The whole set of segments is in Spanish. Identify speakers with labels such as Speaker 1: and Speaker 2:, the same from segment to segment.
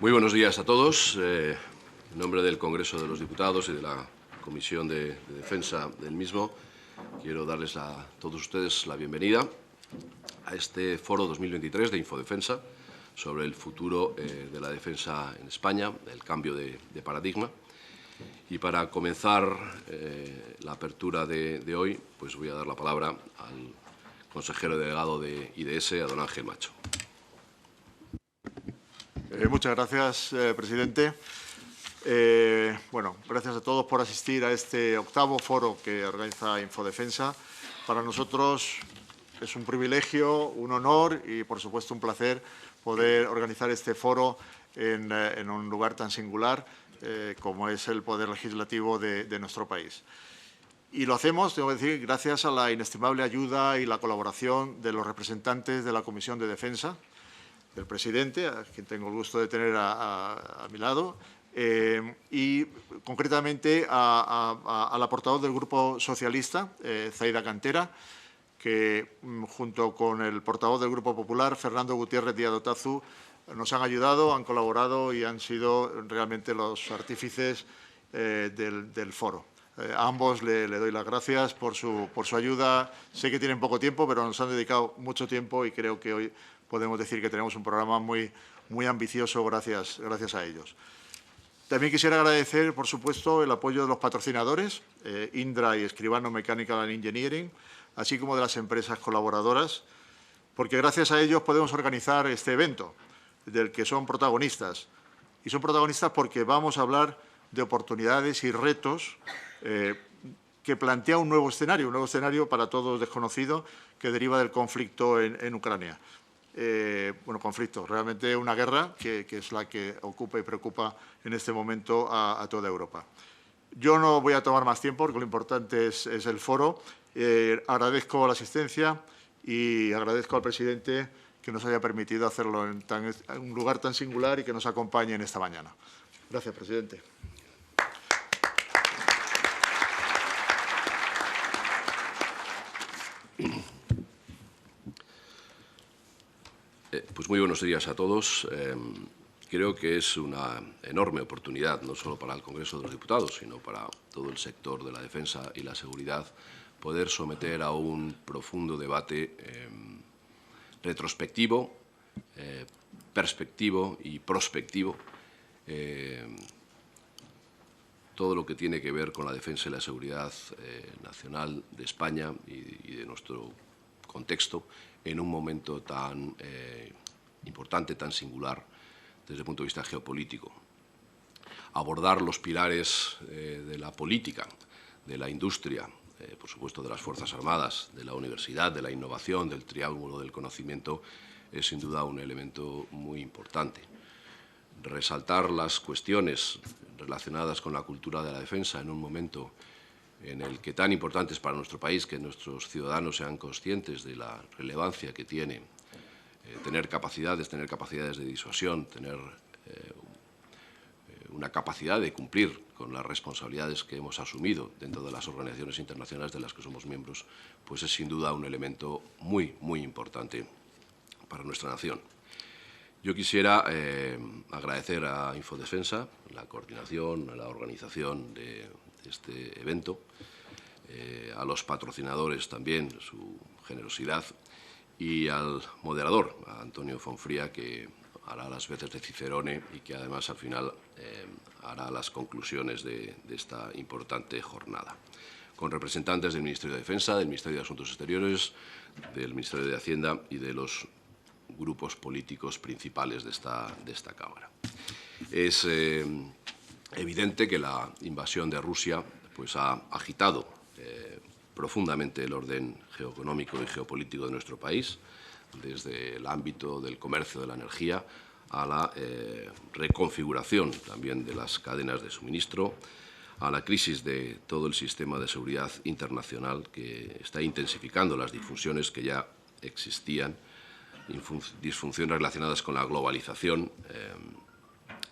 Speaker 1: Muy buenos días a todos. En nombre del Congreso de los Diputados y de la Comisión de Defensa del mismo, quiero darles a todos ustedes la bienvenida a este Foro 2023 de Infodefensa sobre el futuro de la defensa en España, el cambio de paradigma. Y para comenzar la apertura de hoy, pues voy a dar la palabra al consejero delegado de IDS, a don Ángel Macho.
Speaker 2: Muchas gracias, presidente. Gracias a todos por asistir a este octavo foro que organiza Infodefensa. Para nosotros es un privilegio, un honor y, por supuesto, un placer poder organizar este foro en un lugar tan singular como es el Poder Legislativo de nuestro país. Y lo hacemos, tengo que decir, gracias a la inestimable ayuda y la colaboración de los representantes de la Comisión de Defensa, del presidente, a quien tengo el gusto de tener a mi lado, y concretamente a la portavoz del Grupo Socialista, Zaida Cantera, que junto con el portavoz del Grupo Popular, Fernando Gutiérrez Díaz Otazu, nos han ayudado, han colaborado y han sido realmente los artífices del foro. A ambos le doy las gracias por su ayuda. Sé que tienen poco tiempo, pero nos han dedicado mucho tiempo y creo que hoy podemos decir que tenemos un programa muy ambicioso gracias a ellos. También quisiera agradecer, por supuesto, el apoyo de los patrocinadores, Indra y Escribano Mechanical and Engineering, así como de las empresas colaboradoras, porque gracias a ellos podemos organizar este evento, del que son protagonistas. Y son protagonistas porque vamos a hablar de oportunidades y retos que plantea un nuevo escenario para todos desconocido, que deriva del conflicto en Ucrania. Conflicto, realmente una guerra que es la que ocupa y preocupa en este momento a toda Europa. Yo no voy a tomar más tiempo porque lo importante es el foro. Agradezco la asistencia y agradezco al presidente que nos haya permitido hacerlo en un lugar tan singular y que nos acompañe en esta mañana. Gracias, presidente.
Speaker 1: Pues muy buenos días a todos. Creo que es una enorme oportunidad, no solo para el Congreso de los Diputados, sino para todo el sector de la defensa y la seguridad, poder someter a un profundo debate retrospectivo, perspectivo y prospectivo todo lo que tiene que ver con la defensa y la seguridad nacional de España y de nuestro contexto en un momento tan importante, tan singular desde el punto de vista geopolítico. Abordar los pilares de la política, de la industria, por supuesto de las Fuerzas Armadas, de la universidad, de la innovación, del triángulo del conocimiento, es sin duda un elemento muy importante. Resaltar las cuestiones relacionadas con la cultura de la defensa en un momento en el que tan importante es para nuestro país que nuestros ciudadanos sean conscientes de la relevancia que tiene tener capacidades de disuasión, tener una capacidad de cumplir con las responsabilidades que hemos asumido dentro de las organizaciones internacionales de las que somos miembros, pues es sin duda un elemento muy importante para nuestra nación. Yo quisiera agradecer a Infodefensa la coordinación, la organización de este evento, a los patrocinadores también su generosidad y al moderador, a Antonio Fonfría, que hará las veces de Cicerone y que además al final hará las conclusiones de esta importante jornada, con representantes del Ministerio de Defensa, del Ministerio de Asuntos Exteriores, del Ministerio de Hacienda y de los grupos políticos principales de esta Cámara. Es evidente que la invasión de Rusia pues, ha agitado profundamente el orden geoeconómico y geopolítico de nuestro país, desde el ámbito del comercio de la energía a la reconfiguración también de las cadenas de suministro, a la crisis de todo el sistema de seguridad internacional que está intensificando las disfunciones que ya existían, disfunciones relacionadas con la globalización,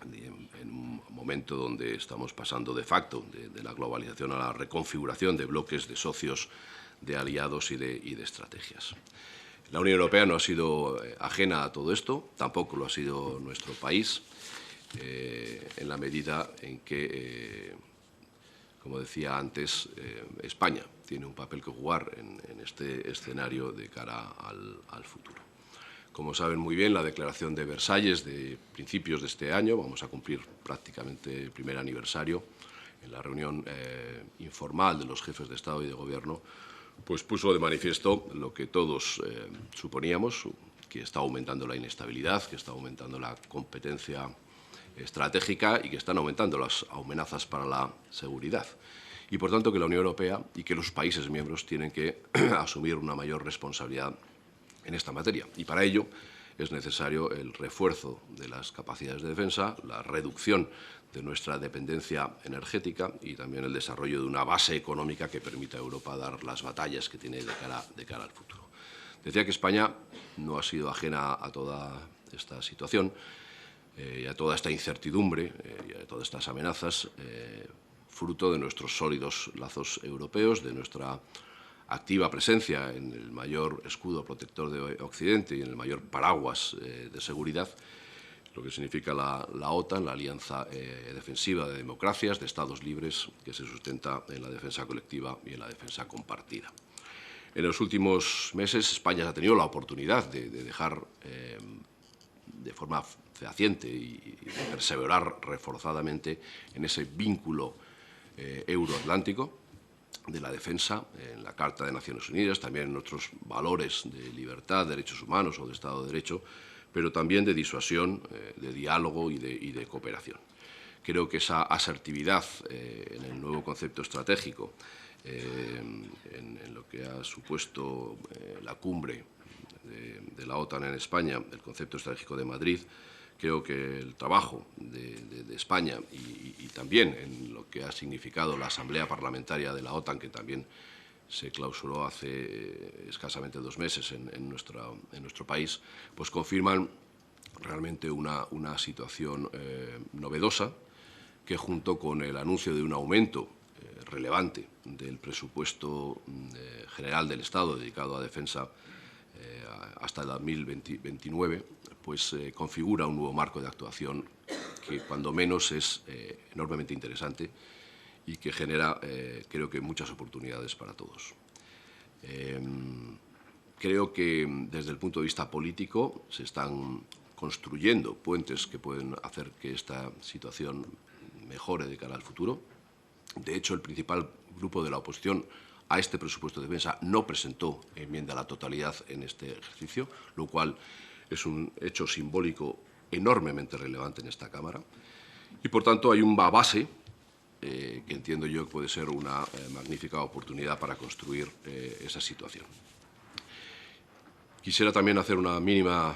Speaker 1: en un momento donde estamos pasando de facto de la globalización a la reconfiguración de bloques de socios, de aliados y de estrategias. La Unión Europea no ha sido ajena a todo esto, tampoco lo ha sido nuestro país, en la medida en que, como decía antes, España tiene un papel que jugar en este escenario de cara al futuro. Como saben muy bien, la Declaración de Versalles de principios de este año, vamos a cumplir prácticamente el primer aniversario, en la reunión informal de los jefes de Estado y de Gobierno, pues puso de manifiesto lo que todos suponíamos, que está aumentando la inestabilidad, que está aumentando la competencia estratégica y que están aumentando las amenazas para la seguridad. Y, por tanto, que la Unión Europea y que los países miembros tienen que asumir una mayor responsabilidad en esta materia. Y para ello es necesario el refuerzo de las capacidades de defensa, la reducción de nuestra dependencia energética y también el desarrollo de una base económica que permita a Europa dar las batallas que tiene de cara al futuro. Decía que España no ha sido ajena a toda esta situación y a toda esta incertidumbre y a todas estas amenazas, fruto de nuestros sólidos lazos europeos, de nuestra activa presencia en el mayor escudo protector de Occidente y en el mayor paraguas de seguridad, lo que significa la OTAN, la Alianza Defensiva de Democracias, de Estados libres, que se sustenta en la defensa colectiva y en la defensa compartida. En los últimos meses España ha tenido la oportunidad de dejar de forma fehaciente y de perseverar reforzadamente en ese vínculo euroatlántico de la defensa, en la Carta de Naciones Unidas, también en nuestros valores de libertad, derechos humanos o de Estado de Derecho, pero también de disuasión, de diálogo y de cooperación. Creo que esa asertividad en el nuevo concepto estratégico, en lo que ha supuesto la cumbre de la OTAN en España, el concepto estratégico de Madrid, creo que el trabajo de España y también en lo que ha significado la Asamblea Parlamentaria de la OTAN, que también se clausuró hace escasamente 2 meses en nuestro país, pues confirman realmente una situación novedosa que, junto con el anuncio de un aumento relevante del presupuesto general del Estado dedicado a defensa hasta el 2029, pues configura un nuevo marco de actuación que, cuando menos, es enormemente interesante y que genera, creo que, muchas oportunidades para todos. Creo que, desde el punto de vista político, se están construyendo puentes que pueden hacer que esta situación mejore de cara al futuro. De hecho, el principal grupo de la oposición a este presupuesto de defensa no presentó enmienda a la totalidad en este ejercicio, lo cual es un hecho simbólico enormemente relevante en esta Cámara. Y, por tanto, hay una base que entiendo yo que puede ser una magnífica oportunidad para construir esa situación. Quisiera también hacer una mínima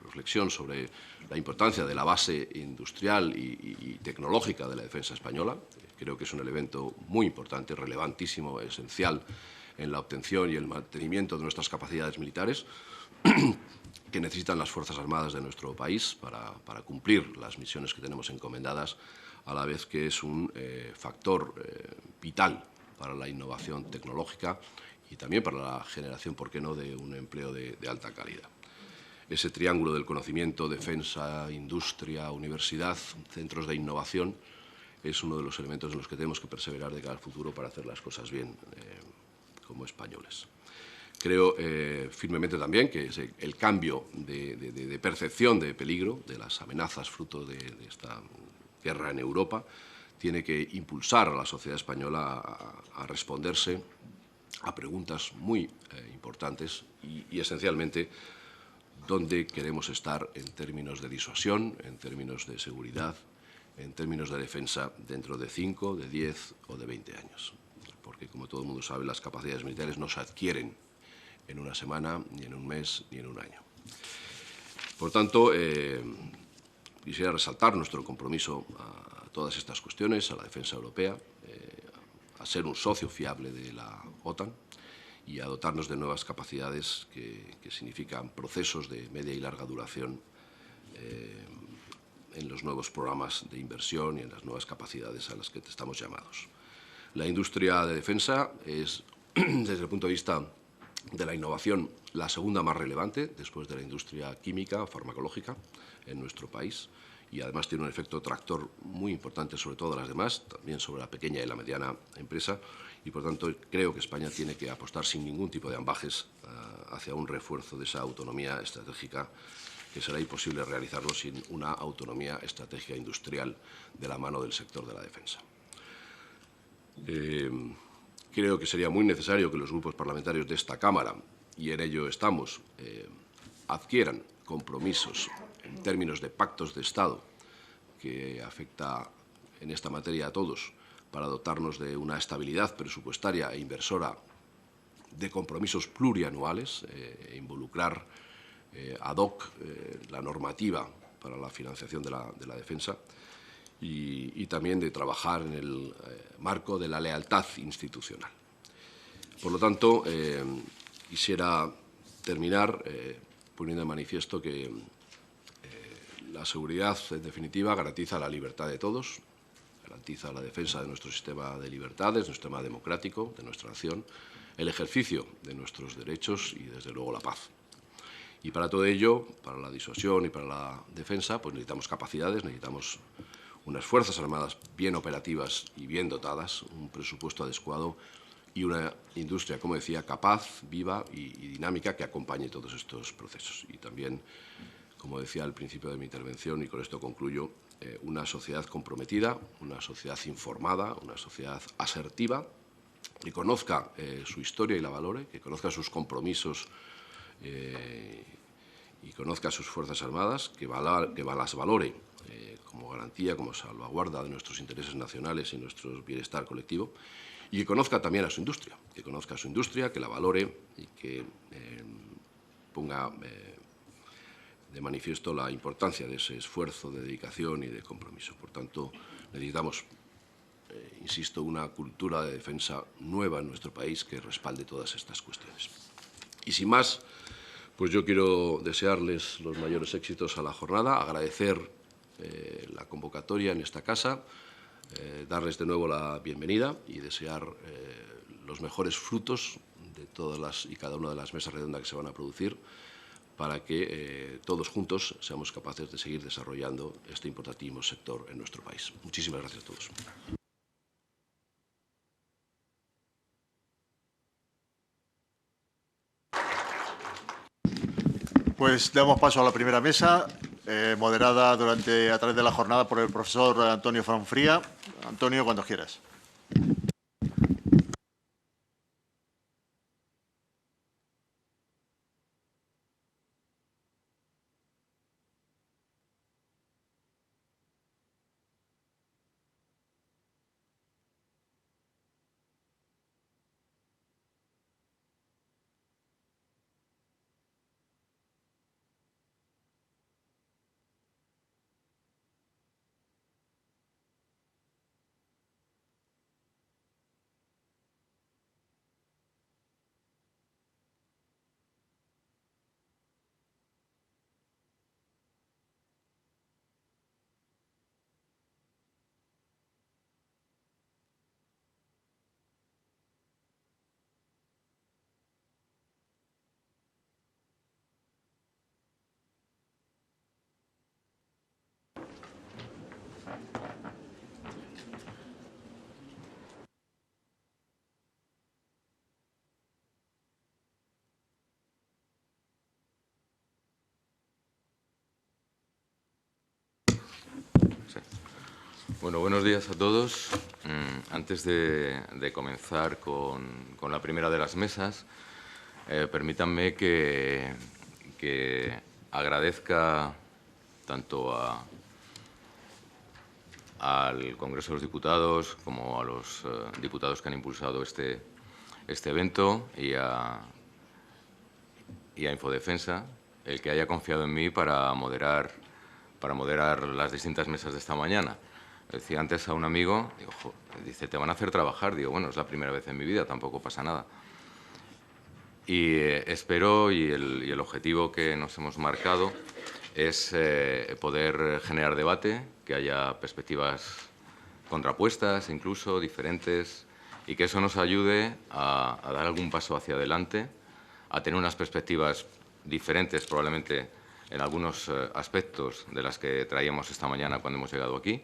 Speaker 1: reflexión sobre la importancia de la base industrial y tecnológica de la defensa española. Creo que es un elemento muy importante, relevantísimo, esencial en la obtención y el mantenimiento de nuestras capacidades militares que necesitan las Fuerzas Armadas de nuestro país para cumplir las misiones que tenemos encomendadas, a la vez que es un factor vital para la innovación tecnológica y también para la generación, ¿por qué no?, de un empleo de alta calidad. Ese triángulo del conocimiento, defensa, industria, universidad, centros de innovación, es uno de los elementos en los que tenemos que perseverar de cara al futuro para hacer las cosas bien como españoles. Creo firmemente también que el cambio de percepción de peligro, de las amenazas fruto de esta guerra en Europa, tiene que impulsar a la sociedad española a responderse a preguntas muy importantes y esencialmente, dónde queremos estar en términos de disuasión, en términos de seguridad, en términos de defensa dentro de 5, de 10 o de 20 años. Porque, como todo el mundo sabe, las capacidades militares no se adquieren en una semana, ni en un mes, ni en un año. Por tanto, quisiera resaltar nuestro compromiso a todas estas cuestiones, a la defensa europea, a ser un socio fiable de la OTAN y a dotarnos de nuevas capacidades que significan procesos de media y larga duración en los nuevos programas de inversión y en las nuevas capacidades a las que estamos llamados. La industria de defensa es, desde el punto de vista de la innovación la segunda más relevante después de la industria química o farmacológica en nuestro país, y además tiene un efecto tractor muy importante sobre todas las demás, también sobre la pequeña y la mediana empresa, y por tanto creo que España tiene que apostar sin ningún tipo de ambajes hacia un refuerzo de esa autonomía estratégica, que será imposible realizarlo sin una autonomía estratégica industrial de la mano del sector de la defensa. Creo que sería muy necesario que los grupos parlamentarios de esta Cámara, y en ello estamos, adquieran compromisos en términos de pactos de Estado que afecta en esta materia a todos, para dotarnos de una estabilidad presupuestaria e inversora, de compromisos plurianuales, e involucrar ad hoc la normativa para la financiación de la defensa, y también de trabajar en el marco de la lealtad institucional. Por lo tanto, quisiera terminar poniendo de manifiesto que la seguridad, en definitiva, garantiza la libertad de todos, garantiza la defensa de nuestro sistema de libertades, nuestro sistema democrático, de nuestra nación, el ejercicio de nuestros derechos y, desde luego, la paz. Y para todo ello, para la disuasión y para la defensa, pues necesitamos capacidades, necesitamos unas Fuerzas Armadas bien operativas y bien dotadas, un presupuesto adecuado y una industria, como decía, capaz, viva y dinámica, que acompañe todos estos procesos. Y también, como decía al principio de mi intervención, y con esto concluyo, una sociedad comprometida, una sociedad informada, una sociedad asertiva, que conozca su historia y la valore, que conozca sus compromisos y conozca sus Fuerzas Armadas, que las valore como garantía, como salvaguarda de nuestros intereses nacionales y nuestro bienestar colectivo, y que conozca también a su industria, que la valore y que ponga de manifiesto la importancia de ese esfuerzo, de dedicación y de compromiso. Por tanto, necesitamos, insisto, una cultura de defensa nueva en nuestro país que respalde todas estas cuestiones. Y sin más, pues yo quiero desearles los mayores éxitos a la jornada, agradecer la convocatoria en esta casa, darles de nuevo la bienvenida y desear los mejores frutos de todas y cada una de las mesas redondas que se van a producir, para que todos juntos seamos capaces de seguir desarrollando este importantísimo sector en nuestro país. Muchísimas gracias a todos.
Speaker 2: Pues damos paso a la primera mesa, moderada a través de la jornada por el profesor Antonio Fonfría. Antonio, cuando quieras.
Speaker 3: Bueno, buenos días a todos. Antes de comenzar con la primera de las mesas, permítanme que agradezca tanto al Congreso de los Diputados como a los diputados que han impulsado este evento y a Infodefensa el que haya confiado en mí para moderar las distintas mesas de esta mañana. Decía antes a un amigo, dice, te van a hacer trabajar. Digo, bueno, es la primera vez en mi vida, tampoco pasa nada. Y espero, y el objetivo que nos hemos marcado es poder generar debate, que haya perspectivas contrapuestas, incluso diferentes, y que eso nos ayude a dar algún paso hacia adelante a tener unas perspectivas diferentes probablemente en algunos aspectos de las que traíamos esta mañana cuando hemos llegado aquí,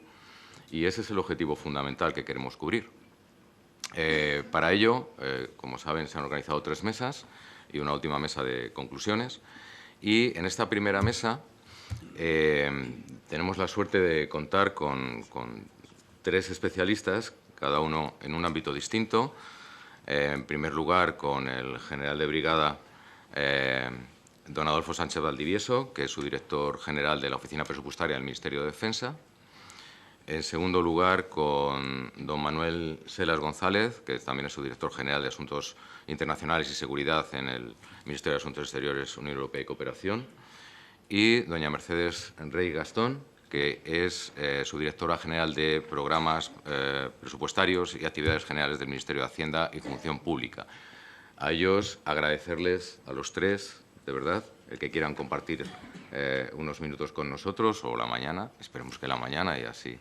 Speaker 3: y ese es el objetivo fundamental que queremos cubrir. Para ello, como saben, se han organizado 3 mesas y una última mesa de conclusiones, y en esta primera mesa tenemos la suerte de contar con 3 especialistas, cada uno en un ámbito distinto. En primer lugar, con el general de brigada don Adolfo Sánchez Valdivieso, que es su director general de la Oficina Presupuestaria del Ministerio de Defensa. En segundo lugar, con don Manuel Selas González, que también es su director general de Asuntos Internacionales y Seguridad en el Ministerio de Asuntos Exteriores, Unión Europea y Cooperación. Y doña Mercedes Rey Gastón, que es su directora general de Programas Presupuestarios y Actividades Generales del Ministerio de Hacienda y Función Pública. A ellos agradecerles a los 3, de verdad, el que quieran compartir unos minutos con nosotros, o la mañana, esperemos que la mañana, y así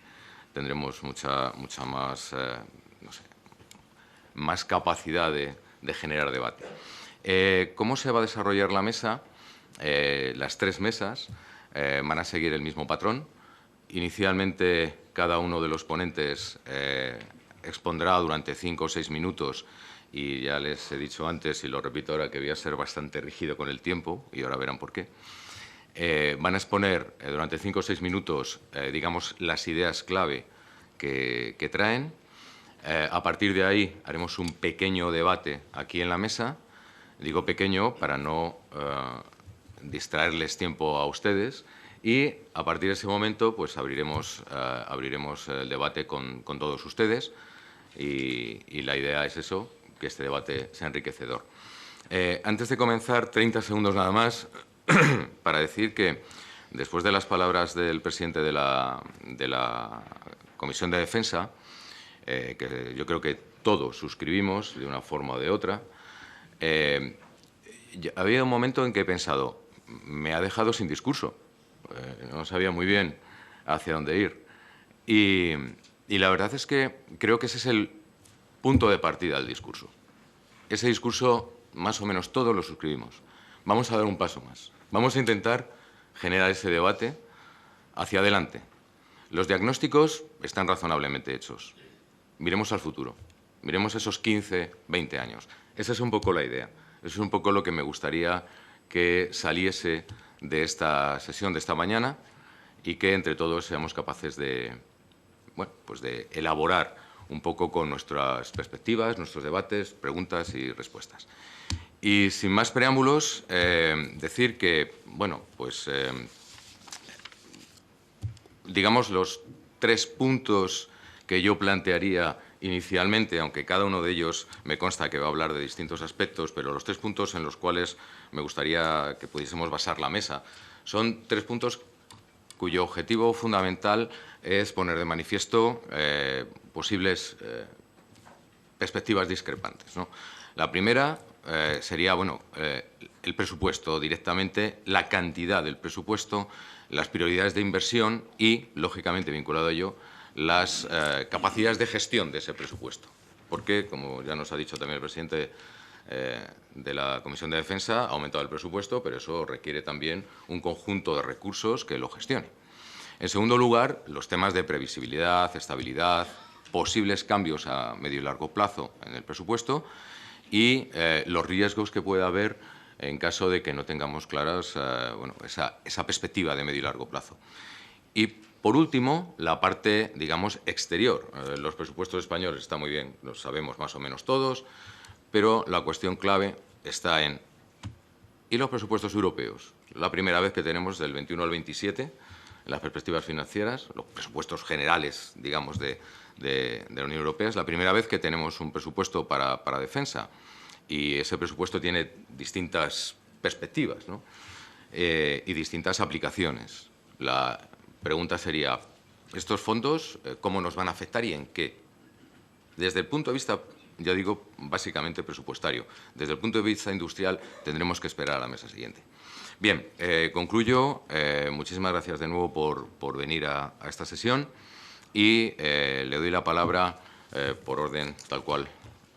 Speaker 3: tendremos mucha más, no sé, más capacidad de generar debate. ¿Cómo se va a desarrollar la mesa? Las 3 mesas van a seguir el mismo patrón. Inicialmente, cada uno de los ponentes expondrá durante 5 o 6 minutos, y ya les he dicho antes y lo repito ahora que voy a ser bastante rígido con el tiempo, y ahora verán por qué. Van a exponer durante 5 o 6 minutos, digamos, las ideas clave que traen. A partir de ahí haremos un pequeño debate aquí en la mesa. Digo pequeño para no distraerles tiempo a ustedes, y a partir de ese momento pues abriremos el debate con todos ustedes, y la idea es eso, que este debate sea enriquecedor. Antes de comenzar, 30 segundos nada más para decir que después de las palabras del presidente de la Comisión de Defensa, que yo creo que todos suscribimos de una forma o de otra, había un momento en que he pensado, me ha dejado sin discurso, no sabía muy bien hacia dónde ir. Y la verdad es que creo que ese es el punto de partida del discurso. Ese discurso, más o menos todos lo suscribimos. Vamos a dar un paso más. Vamos a intentar generar ese debate hacia adelante. Los diagnósticos están razonablemente hechos. Miremos al futuro. Miremos esos 15, 20 años. Esa es un poco la idea. Eso es un poco lo que me gustaría que saliese de esta sesión de esta mañana, y que entre todos seamos capaces de, bueno, pues de elaborar un poco con nuestras perspectivas, nuestros debates, preguntas y respuestas. Y sin más preámbulos, decir que, bueno, pues digamos los 3 puntos que yo plantearía inicialmente, aunque cada uno de ellos me consta que va a hablar de distintos aspectos, pero los 3 puntos en los cuales me gustaría que pudiésemos basar la mesa son 3 puntos cuyo objetivo fundamental es poner de manifiesto posibles perspectivas discrepantes, ¿no? La primera sería, bueno, el presupuesto directamente, la cantidad del presupuesto, las prioridades de inversión y, lógicamente, vinculado a ello, las capacidades de gestión de ese presupuesto. Porque, como ya nos ha dicho también el presidente de la Comisión de Defensa, ha aumentado el presupuesto, pero eso requiere también un conjunto de recursos que lo gestione. En segundo lugar, los temas de previsibilidad, estabilidad, posibles cambios a medio y largo plazo en el presupuesto, y los riesgos que pueda haber en caso de que no tengamos claras bueno, esa perspectiva de medio y largo plazo. Y, por último, la parte, digamos, exterior. Los presupuestos españoles están muy bien, los sabemos más o menos todos, pero la cuestión clave está en ¿y los presupuestos europeos? La primera vez que tenemos del 21 al 27, en las perspectivas financieras, los presupuestos generales, digamos, de la Unión Europea, es la primera vez que tenemos un presupuesto para defensa, y ese presupuesto tiene distintas perspectivas, ¿no? Y distintas aplicaciones. La pregunta sería, ¿estos fondos cómo nos van a afectar y en qué? Desde el punto de vista, ya digo, básicamente presupuestario. Desde el punto de vista industrial tendremos que esperar a la mesa siguiente. Bien, concluyo. Muchísimas gracias de nuevo por venir a esta sesión, y le doy la palabra, por orden tal cual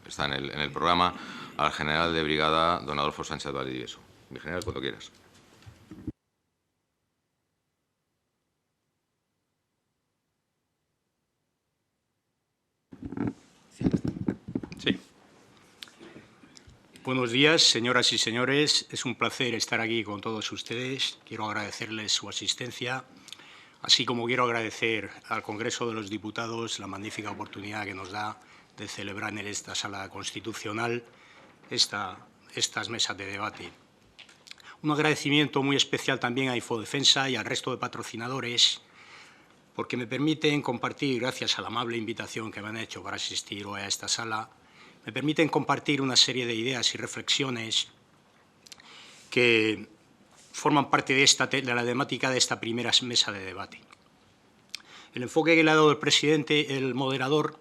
Speaker 3: está en el programa, al general de brigada don Adolfo Sánchez Valdivieso. Mi general, cuando quieras.
Speaker 4: Sí. Buenos días, señoras y señores. Es un placer estar aquí con todos ustedes. Quiero agradecerles su asistencia, así como quiero agradecer al Congreso de los Diputados la magnífica oportunidad que nos da de celebrar en esta sala constitucional estas mesas de debate. Un agradecimiento muy especial también a Infodefensa y al resto de patrocinadores, porque me permiten compartir, gracias a la amable invitación que me han hecho para asistir hoy a esta sala, me permiten compartir una serie de ideas y reflexiones que forman parte de la temática de esta primera mesa de debate. El enfoque que le ha dado el presidente, el moderador,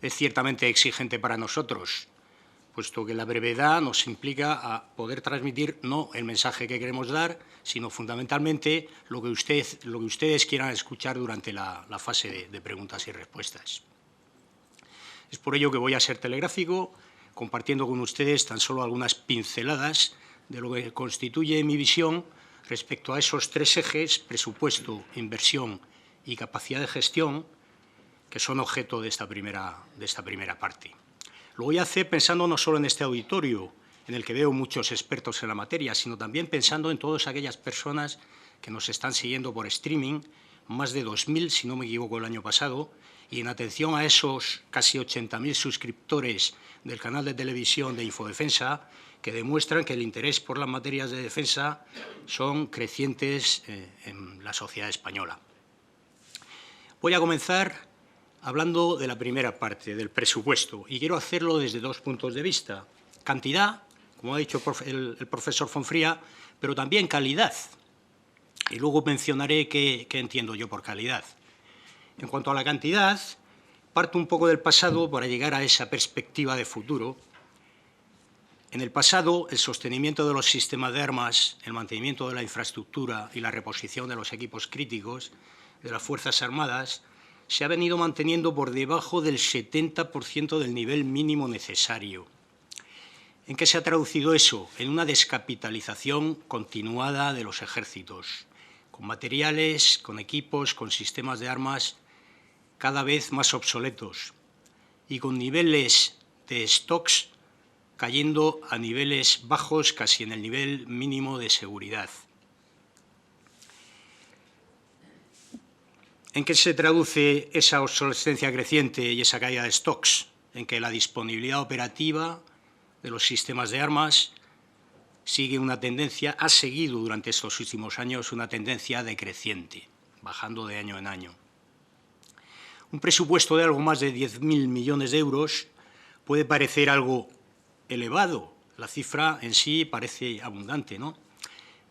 Speaker 4: es ciertamente exigente para nosotros, puesto que la brevedad nos implica a poder transmitir no el mensaje que queremos dar, sino fundamentalmente lo que ustedes quieran escuchar durante la fase de preguntas y respuestas. Es por ello que voy a ser telegráfico, compartiendo con ustedes tan solo algunas pinceladas de lo que constituye mi visión respecto a esos tres ejes: presupuesto, inversión y capacidad de gestión, que son objeto de esta primera parte. Lo voy a hacer pensando no solo en este auditorio, en el que veo muchos expertos en la materia, sino también pensando en todas aquellas personas que nos están siguiendo por streaming, más de 2.000, si no me equivoco, el año pasado, y en atención a esos casi 80.000 suscriptores del canal de televisión de Infodefensa, que demuestran que el interés por las materias de defensa son crecientes en la sociedad española. Voy a comenzar hablando de la primera parte, del presupuesto, y quiero hacerlo desde dos puntos de vista. Cantidad, como ha dicho el profesor Fonfría, pero también calidad. Y luego mencionaré qué entiendo yo por calidad. En cuanto a la cantidad, parto un poco del pasado para llegar a esa perspectiva de futuro. En el pasado, el sostenimiento de los sistemas de armas, el mantenimiento de la infraestructura y la reposición de los equipos críticos de las Fuerzas Armadas se ha venido manteniendo por debajo del 70% del nivel mínimo necesario. ¿En qué se ha traducido eso? En una descapitalización continuada de los ejércitos, con materiales, con equipos, con sistemas de armas cada vez más obsoletos y con niveles de stocks cayendo a niveles bajos, casi en el nivel mínimo de seguridad. ¿En qué se traduce esa obsolescencia creciente y esa caída de stocks? En que la disponibilidad operativa de los sistemas de armas sigue una tendencia, ha seguido durante estos últimos años una tendencia decreciente, bajando de año en año. Un presupuesto de algo más de 10.000 millones de euros puede parecer algo elevado. La cifra en sí parece abundante, ¿no?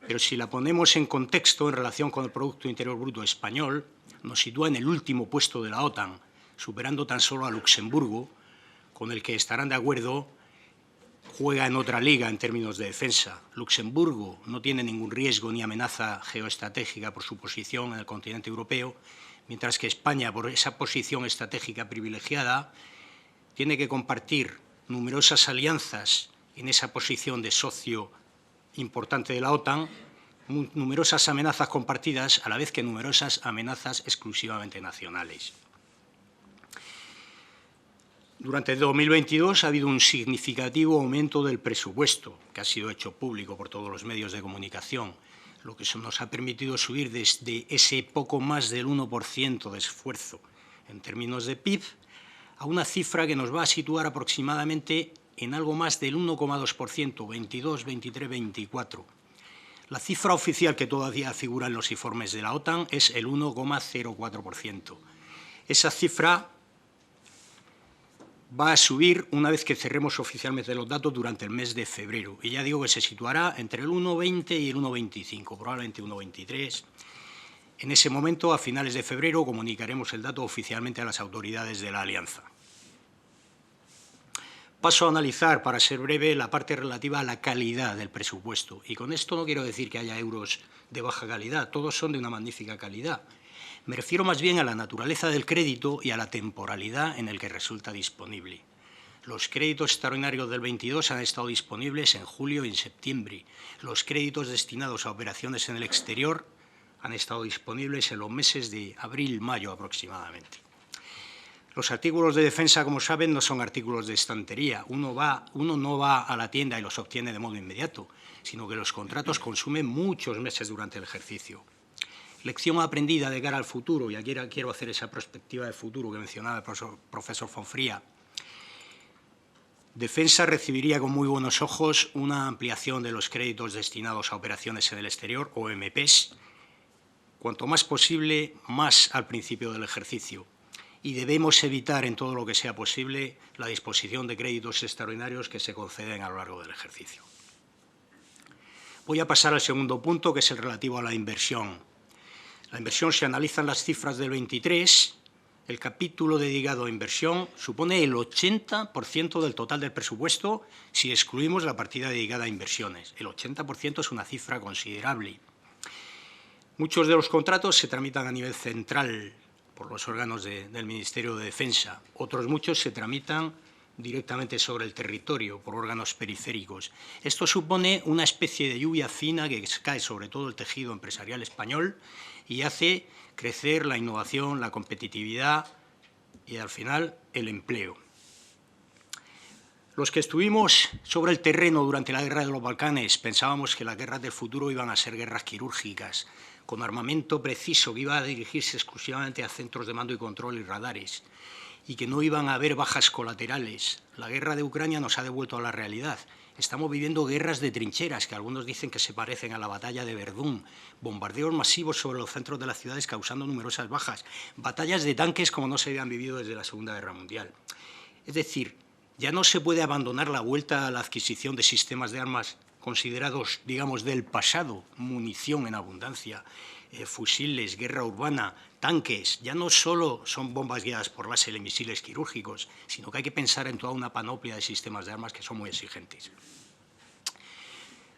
Speaker 4: Pero si la ponemos en contexto en relación con el Producto Interior Bruto español, nos sitúa en el último puesto de la OTAN, superando tan solo a Luxemburgo, con el que estarán de acuerdo, juega en otra liga en términos de defensa. Luxemburgo no tiene ningún riesgo ni amenaza geoestratégica por su posición en el continente europeo, mientras que España, por esa posición estratégica privilegiada, tiene que compartir numerosas alianzas en esa posición de socio importante de la OTAN, numerosas amenazas compartidas, a la vez que numerosas amenazas exclusivamente nacionales. Durante 2022 ha habido un significativo aumento del presupuesto, que ha sido hecho público por todos los medios de comunicación, lo que nos ha permitido subir desde ese poco más del 1% de esfuerzo en términos de PIB a una cifra que nos va a situar aproximadamente en algo más del 1,2%, 22, 23, 24. La cifra oficial que todavía figura en los informes de la OTAN es el 1,04%. Esa cifra va a subir una vez que cerremos oficialmente los datos durante el mes de febrero. Y ya digo que se situará entre el 1,20 y el 1,25, probablemente 1,23. En ese momento, a finales de febrero, comunicaremos el dato oficialmente a las autoridades de la Alianza. Paso a analizar, para ser breve, la parte relativa a la calidad del presupuesto. Y con esto no quiero decir que haya euros de baja calidad, todos son de una magnífica calidad. Me refiero más bien a la naturaleza del crédito y a la temporalidad en el que resulta disponible. Los créditos extraordinarios del 22 han estado disponibles en julio y en septiembre. Los créditos destinados a operaciones en el exterior han estado disponibles en los meses de abril-mayo aproximadamente. Los artículos de defensa, como saben, no son artículos de estantería. Uno no va a la tienda y los obtiene de modo inmediato, sino que los contratos consumen muchos meses durante el ejercicio. Lección aprendida de cara al futuro, y aquí quiero hacer esa perspectiva de futuro que mencionaba el profesor Fonfría. Defensa recibiría con muy buenos ojos una ampliación de los créditos destinados a operaciones en el exterior, o OMPs, cuanto más posible, más al principio del ejercicio. Y debemos evitar en todo lo que sea posible la disposición de créditos extraordinarios que se conceden a lo largo del ejercicio. Voy a pasar al segundo punto, que es el relativo a la inversión. La inversión, si analizan las cifras del 23, el capítulo dedicado a inversión supone el 80% del total del presupuesto si excluimos la partida dedicada a inversiones. El 80% es una cifra considerable. Muchos de los contratos se tramitan a nivel central por los órganos del Ministerio de Defensa. Otros muchos se tramitan directamente sobre el territorio por órganos periféricos. Esto supone una especie de lluvia fina que cae sobre todo el tejido empresarial español y hace crecer la innovación, la competitividad y, al final, el empleo. Los que estuvimos sobre el terreno durante la Guerra de los Balcanes pensábamos que las guerras del futuro iban a ser guerras quirúrgicas, con armamento preciso que iba a dirigirse exclusivamente a centros de mando y control y radares, y que no iban a haber bajas colaterales. La guerra de Ucrania nos ha devuelto a la realidad. Estamos viviendo guerras de trincheras, que algunos dicen que se parecen a la batalla de Verdún, bombardeos masivos sobre los centros de las ciudades causando numerosas bajas, batallas de tanques como no se habían vivido desde la Segunda Guerra Mundial. Es decir, ya no se puede abandonar la vuelta a la adquisición de sistemas de armas considerados, digamos, del pasado, munición en abundancia, fusiles, guerra urbana, tanques. Ya no solo son bombas guiadas por láser y misiles quirúrgicos, sino que hay que pensar en toda una panoplia de sistemas de armas que son muy exigentes.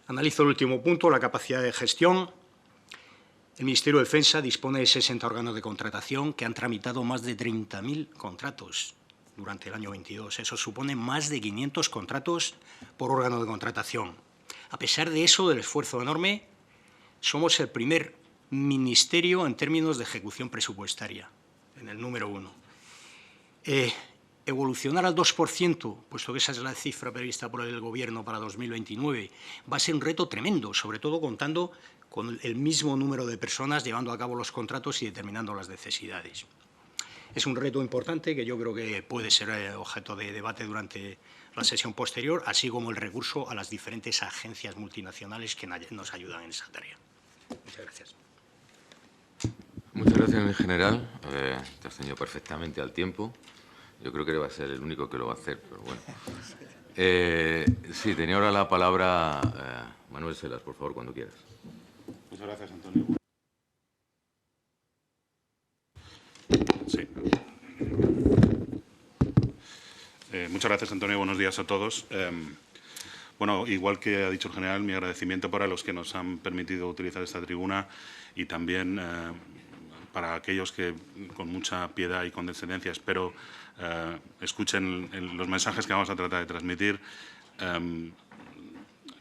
Speaker 4: Analizo el último punto, la capacidad de gestión. El Ministerio de Defensa dispone de 60 órganos de contratación que han tramitado más de 30.000 contratos durante el año 22. Eso supone más de 500 contratos por órgano de contratación. A pesar de eso, del esfuerzo enorme, somos el primer ministerio en términos de ejecución presupuestaria, en el número 1. Evolucionar al 2%, puesto que esa es la cifra prevista por el Gobierno para 2029, va a ser un reto tremendo, sobre todo contando con el mismo número de personas llevando a cabo los contratos y determinando las necesidades. Es un reto importante que yo creo que puede ser objeto de debate durante la sesión posterior, así como el recurso a las diferentes agencias multinacionales que nos ayudan en esa tarea. Muchas gracias.
Speaker 3: Muchas gracias, mi general. Te has tenido perfectamente al tiempo. Yo creo que va a ser el único que lo va a hacer, pero bueno. Sí, tenía ahora la palabra Manuel Selas, por favor, cuando quieras.
Speaker 5: Muchas gracias, Antonio. Sí. Muchas gracias, Antonio. Buenos días a todos. Bueno, igual que ha dicho el general, mi agradecimiento para los que nos han permitido utilizar esta tribuna y también para aquellos que con mucha piedad y condescendencia espero escuchen los mensajes que vamos a tratar de transmitir.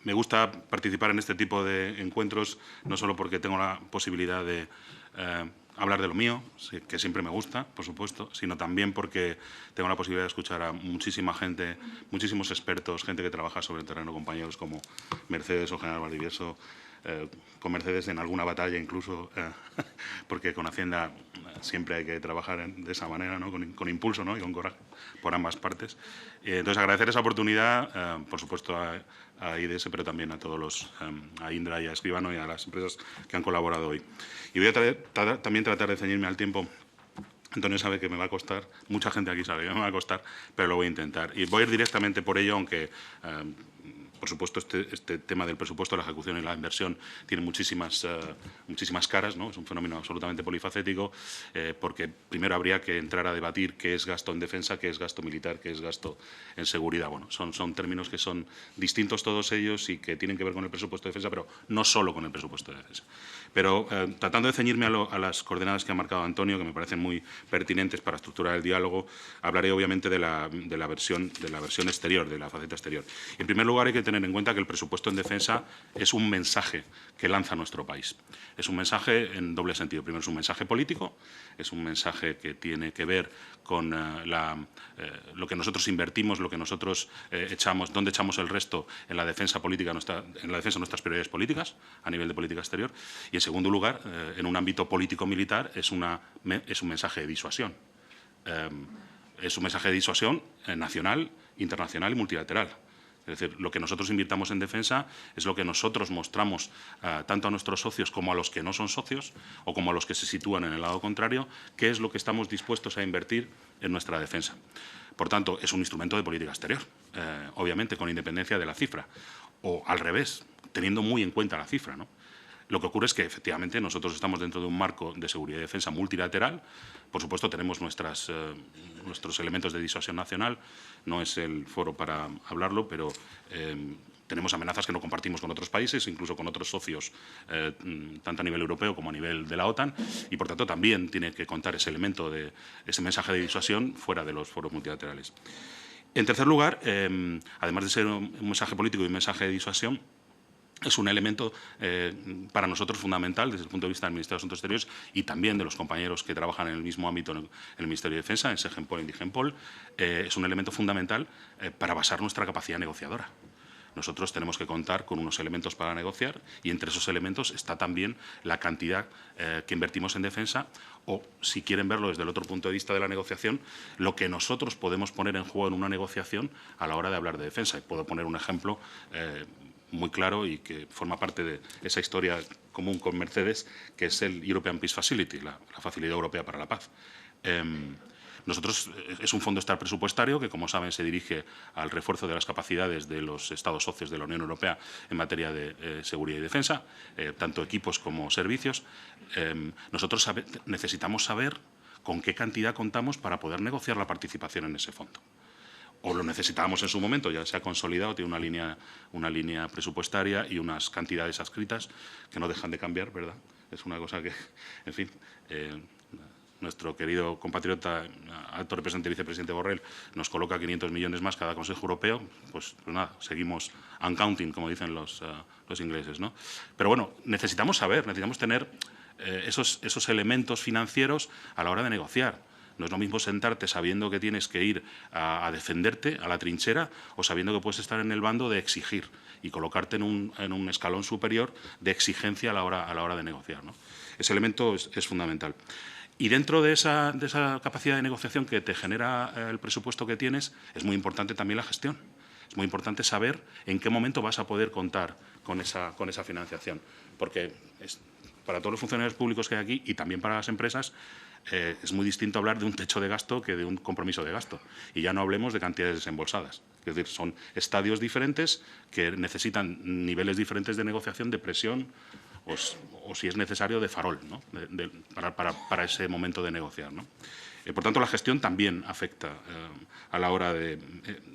Speaker 5: Me gusta participar en este tipo de encuentros, no solo porque tengo la posibilidad de hablar de lo mío, que siempre me gusta, por supuesto, sino también porque tengo la posibilidad de escuchar a muchísima gente, muchísimos expertos, gente que trabaja sobre el terreno, compañeros como Mercedes o General Valdivieso, con Mercedes en alguna batalla incluso, porque con Hacienda siempre hay que trabajar de esa manera, ¿no? con impulso, ¿no? y con coraje por ambas partes. Entonces, agradecer esa oportunidad, por supuesto, a IDS, pero también a todos los, a Indra y a Escribano y a las empresas que han colaborado hoy. Y voy a también tratar de ceñirme al tiempo. Antonio sabe que me va a costar, mucha gente aquí sabe que me va a costar, pero lo voy a intentar. Y voy a ir directamente por ello, aunque por supuesto, este tema del presupuesto, la ejecución y la inversión tiene muchísimas caras, ¿no? Es un fenómeno absolutamente polifacético, porque primero habría que entrar a debatir qué es gasto en defensa, qué es gasto militar, qué es gasto en seguridad. Bueno, son términos que son distintos todos ellos y que tienen que ver con el presupuesto de defensa, pero no solo con el presupuesto de defensa. Pero tratando de ceñirme a las coordenadas que ha marcado Antonio, que me parecen muy pertinentes para estructurar el diálogo, hablaré obviamente de la versión exterior, de la faceta exterior. En primer lugar, hay que tener en cuenta que el presupuesto en defensa es un mensaje que lanza nuestro país. Es un mensaje en doble sentido. Primero, es un mensaje político, es un mensaje que tiene que ver con lo que nosotros invertimos, lo que nosotros echamos, dónde echamos el resto en la defensa política, en la defensa de nuestras prioridades políticas a nivel de política exterior. Y, en segundo lugar, en un ámbito político-militar, es un mensaje de disuasión. Es un mensaje de disuasión nacional, internacional y multilateral. Es decir, lo que nosotros invirtamos en defensa es lo que nosotros mostramos tanto a nuestros socios como a los que no son socios o como a los que se sitúan en el lado contrario, qué es lo que estamos dispuestos a invertir en nuestra defensa. Por tanto, es un instrumento de política exterior, obviamente con independencia de la cifra, o al revés, teniendo muy en cuenta la cifra, ¿no? Lo que ocurre es que, efectivamente, nosotros estamos dentro de un marco de seguridad y defensa multilateral. Por supuesto, tenemos nuestros elementos de disuasión nacional. No es el foro para hablarlo, pero tenemos amenazas que no compartimos con otros países, incluso con otros socios, tanto a nivel europeo como a nivel de la OTAN. Y, por tanto, también tiene que contar ese elemento de ese mensaje de disuasión fuera de los foros multilaterales. En tercer lugar, además de ser un mensaje político y un mensaje de disuasión, es un elemento para nosotros fundamental desde el punto de vista del Ministerio de Asuntos Exteriores y también de los compañeros que trabajan en el mismo ámbito en el Ministerio de Defensa, en SEGEMPOL y en DIGEMPOL. Es un elemento fundamental para basar nuestra capacidad negociadora. Nosotros tenemos que contar con unos elementos para negociar y entre esos elementos está también la cantidad que invertimos en defensa o, si quieren verlo desde el otro punto de vista de la negociación, lo que nosotros podemos poner en juego en una negociación a la hora de hablar de defensa. Y puedo poner un ejemplo muy claro y que forma parte de esa historia común con Mercedes, que es el European Peace Facility, la Facilidad Europea para la Paz. Nosotros, es un fondo estar presupuestario que, como saben, se dirige al refuerzo de las capacidades de los Estados socios de la Unión Europea en materia de seguridad y defensa, tanto equipos como servicios. Nosotros necesitamos saber con qué cantidad contamos para poder negociar la participación en ese fondo. O lo necesitábamos en su momento, ya se ha consolidado, tiene una línea presupuestaria y unas cantidades adscritas que no dejan de cambiar, ¿verdad? Es una cosa que, en fin, nuestro querido compatriota, alto representante y vicepresidente Borrell, nos coloca 500 millones más cada Consejo Europeo, pues nada, seguimos uncounting, como dicen los ingleses, ¿no? Pero bueno, necesitamos tener esos elementos financieros a la hora de negociar. No es lo mismo sentarte sabiendo que tienes que ir a defenderte a la trinchera o sabiendo que puedes estar en el bando de exigir y colocarte en un escalón superior de exigencia a la hora de negociar, ¿no? Ese elemento es fundamental. Y dentro de esa capacidad de negociación que te genera el presupuesto que tienes, es muy importante también la gestión. Es muy importante saber en qué momento vas a poder contar con esa financiación. Porque para todos los funcionarios públicos que hay aquí y también para las empresas, es muy distinto hablar de un techo de gasto que de un compromiso de gasto. Y ya no hablemos de cantidades desembolsadas. Es decir, son estadios diferentes que necesitan niveles diferentes de negociación, de presión o si es necesario, de farol, ¿no? para ese momento de negociar, ¿no? Por tanto, la gestión también afecta a la hora de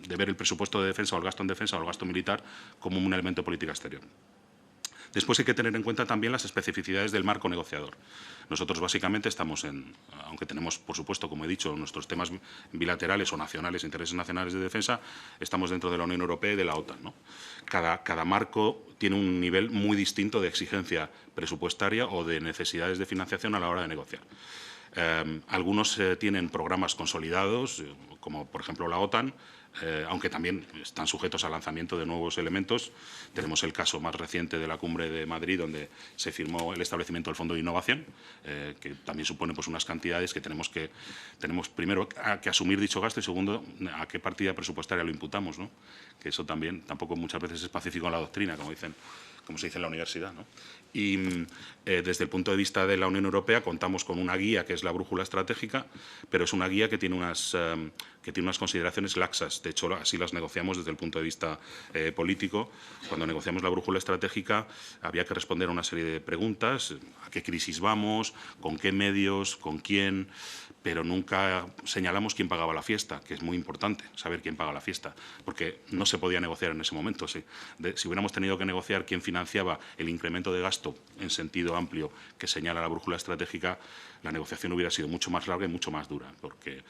Speaker 5: ver el presupuesto de defensa o el gasto en defensa o el gasto militar como un elemento de política exterior. Después hay que tener en cuenta también las especificidades del marco negociador. Nosotros básicamente estamos aunque tenemos, por supuesto, como he dicho, nuestros temas bilaterales o nacionales, intereses nacionales de defensa, estamos dentro de la Unión Europea y de la OTAN, ¿no? Cada marco tiene un nivel muy distinto de exigencia presupuestaria o de necesidades de financiación a la hora de negociar. Algunos tienen programas consolidados, como por ejemplo la OTAN, aunque también están sujetos al lanzamiento de nuevos elementos. Tenemos el caso más reciente de la Cumbre de Madrid, donde se firmó el establecimiento del Fondo de Innovación, que también supone pues, unas cantidades que tenemos primero que asumir dicho gasto y segundo, a qué partida presupuestaria lo imputamos, ¿no? Que eso también tampoco muchas veces es pacífico en la doctrina, como se dice en la universidad, ¿no? Y desde el punto de vista de la Unión Europea contamos con una guía que es la brújula estratégica, pero es una guía que tiene unas consideraciones laxas De hecho, así las negociamos desde el punto de vista político. Cuando negociamos la brújula estratégica había que responder a una serie de preguntas: ¿a qué crisis vamos? ¿Con qué medios? ¿Con quién? Pero nunca señalamos quién pagaba la fiesta, que es muy importante saber quién paga la fiesta, porque no se podía negociar en ese momento. Si hubiéramos tenido que negociar quién financiaba el incremento de gasto en sentido amplio que señala la brújula estratégica, la negociación hubiera sido mucho más larga y mucho más dura, porque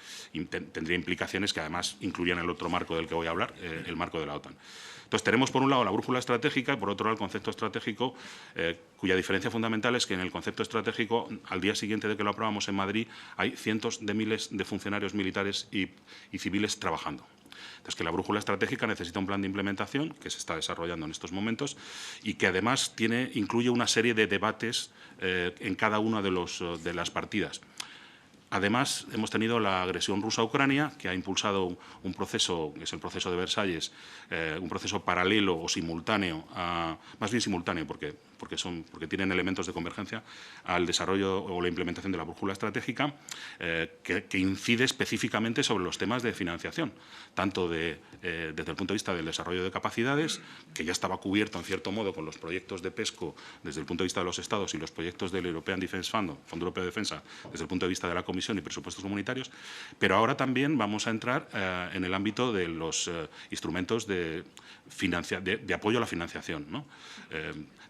Speaker 5: tendría implicaciones que además incluirían el otro marco del que voy a hablar, el marco de la OTAN. Entonces, tenemos por un lado la brújula estratégica y por otro lado el concepto estratégico, cuya diferencia fundamental es que en el concepto estratégico, al día siguiente de que lo aprobamos en Madrid, hay cientos de miles de funcionarios militares y civiles trabajando. Entonces, que la brújula estratégica necesita un plan de implementación que se está desarrollando en estos momentos y que además incluye una serie de debates en cada una de las partidas. Además, hemos tenido la agresión rusa a Ucrania, que ha impulsado un proceso, que es el proceso de Versalles, un proceso paralelo o simultáneo, más bien simultáneo, porque tienen elementos de convergencia, al desarrollo o la implementación de la brújula estratégica, que incide específicamente sobre los temas de financiación, tanto desde el punto de vista del desarrollo de capacidades, que ya estaba cubierto en cierto modo con los proyectos de PESCO desde el punto de vista de los Estados y los proyectos del European Defence Fund, Fondo Europeo de Defensa, desde el punto de vista de la Comisión y presupuestos comunitarios, pero ahora también vamos a entrar en el ámbito de los instrumentos de apoyo a la financiación, ¿no?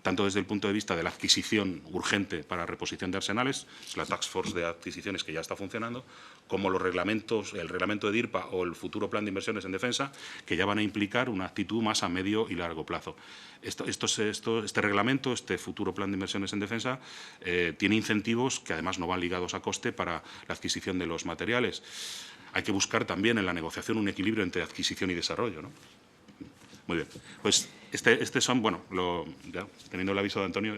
Speaker 5: Tanto desde el punto de vista de la adquisición urgente para reposición de arsenales, la Task Force de adquisiciones que ya está funcionando, como el reglamento de DIRPA o el futuro plan de inversiones en defensa, que ya van a implicar una actitud más a medio y largo plazo. Este reglamento, este futuro plan de inversiones en defensa, tiene incentivos que además no van ligados a coste para la adquisición de los materiales. Hay que buscar también en la negociación un equilibrio entre adquisición y desarrollo, ¿no? Muy bien. Pues son, bueno, ya, teniendo el aviso de Antonio,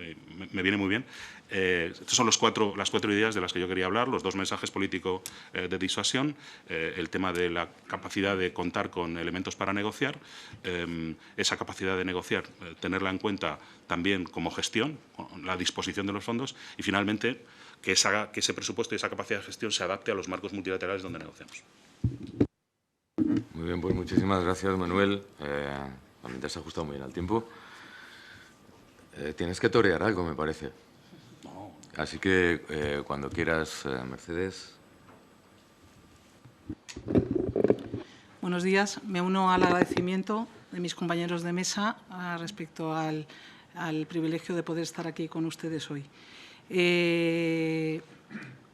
Speaker 5: me viene muy bien. Estas son las cuatro ideas de las que yo quería hablar, los dos mensajes políticos de disuasión, el tema de la capacidad de contar con elementos para negociar, esa capacidad de negociar, tenerla en cuenta también como gestión, la disposición de los fondos y, finalmente, que ese presupuesto y esa capacidad de gestión se adapte a los marcos multilaterales donde negociamos.
Speaker 3: Muy bien, pues muchísimas gracias, Manuel. También te has ajustado muy bien al tiempo. Tienes que torear algo, me parece. Así que cuando quieras, Mercedes.
Speaker 6: Buenos días. Me uno al agradecimiento de mis compañeros de mesa respecto al privilegio de poder estar aquí con ustedes hoy.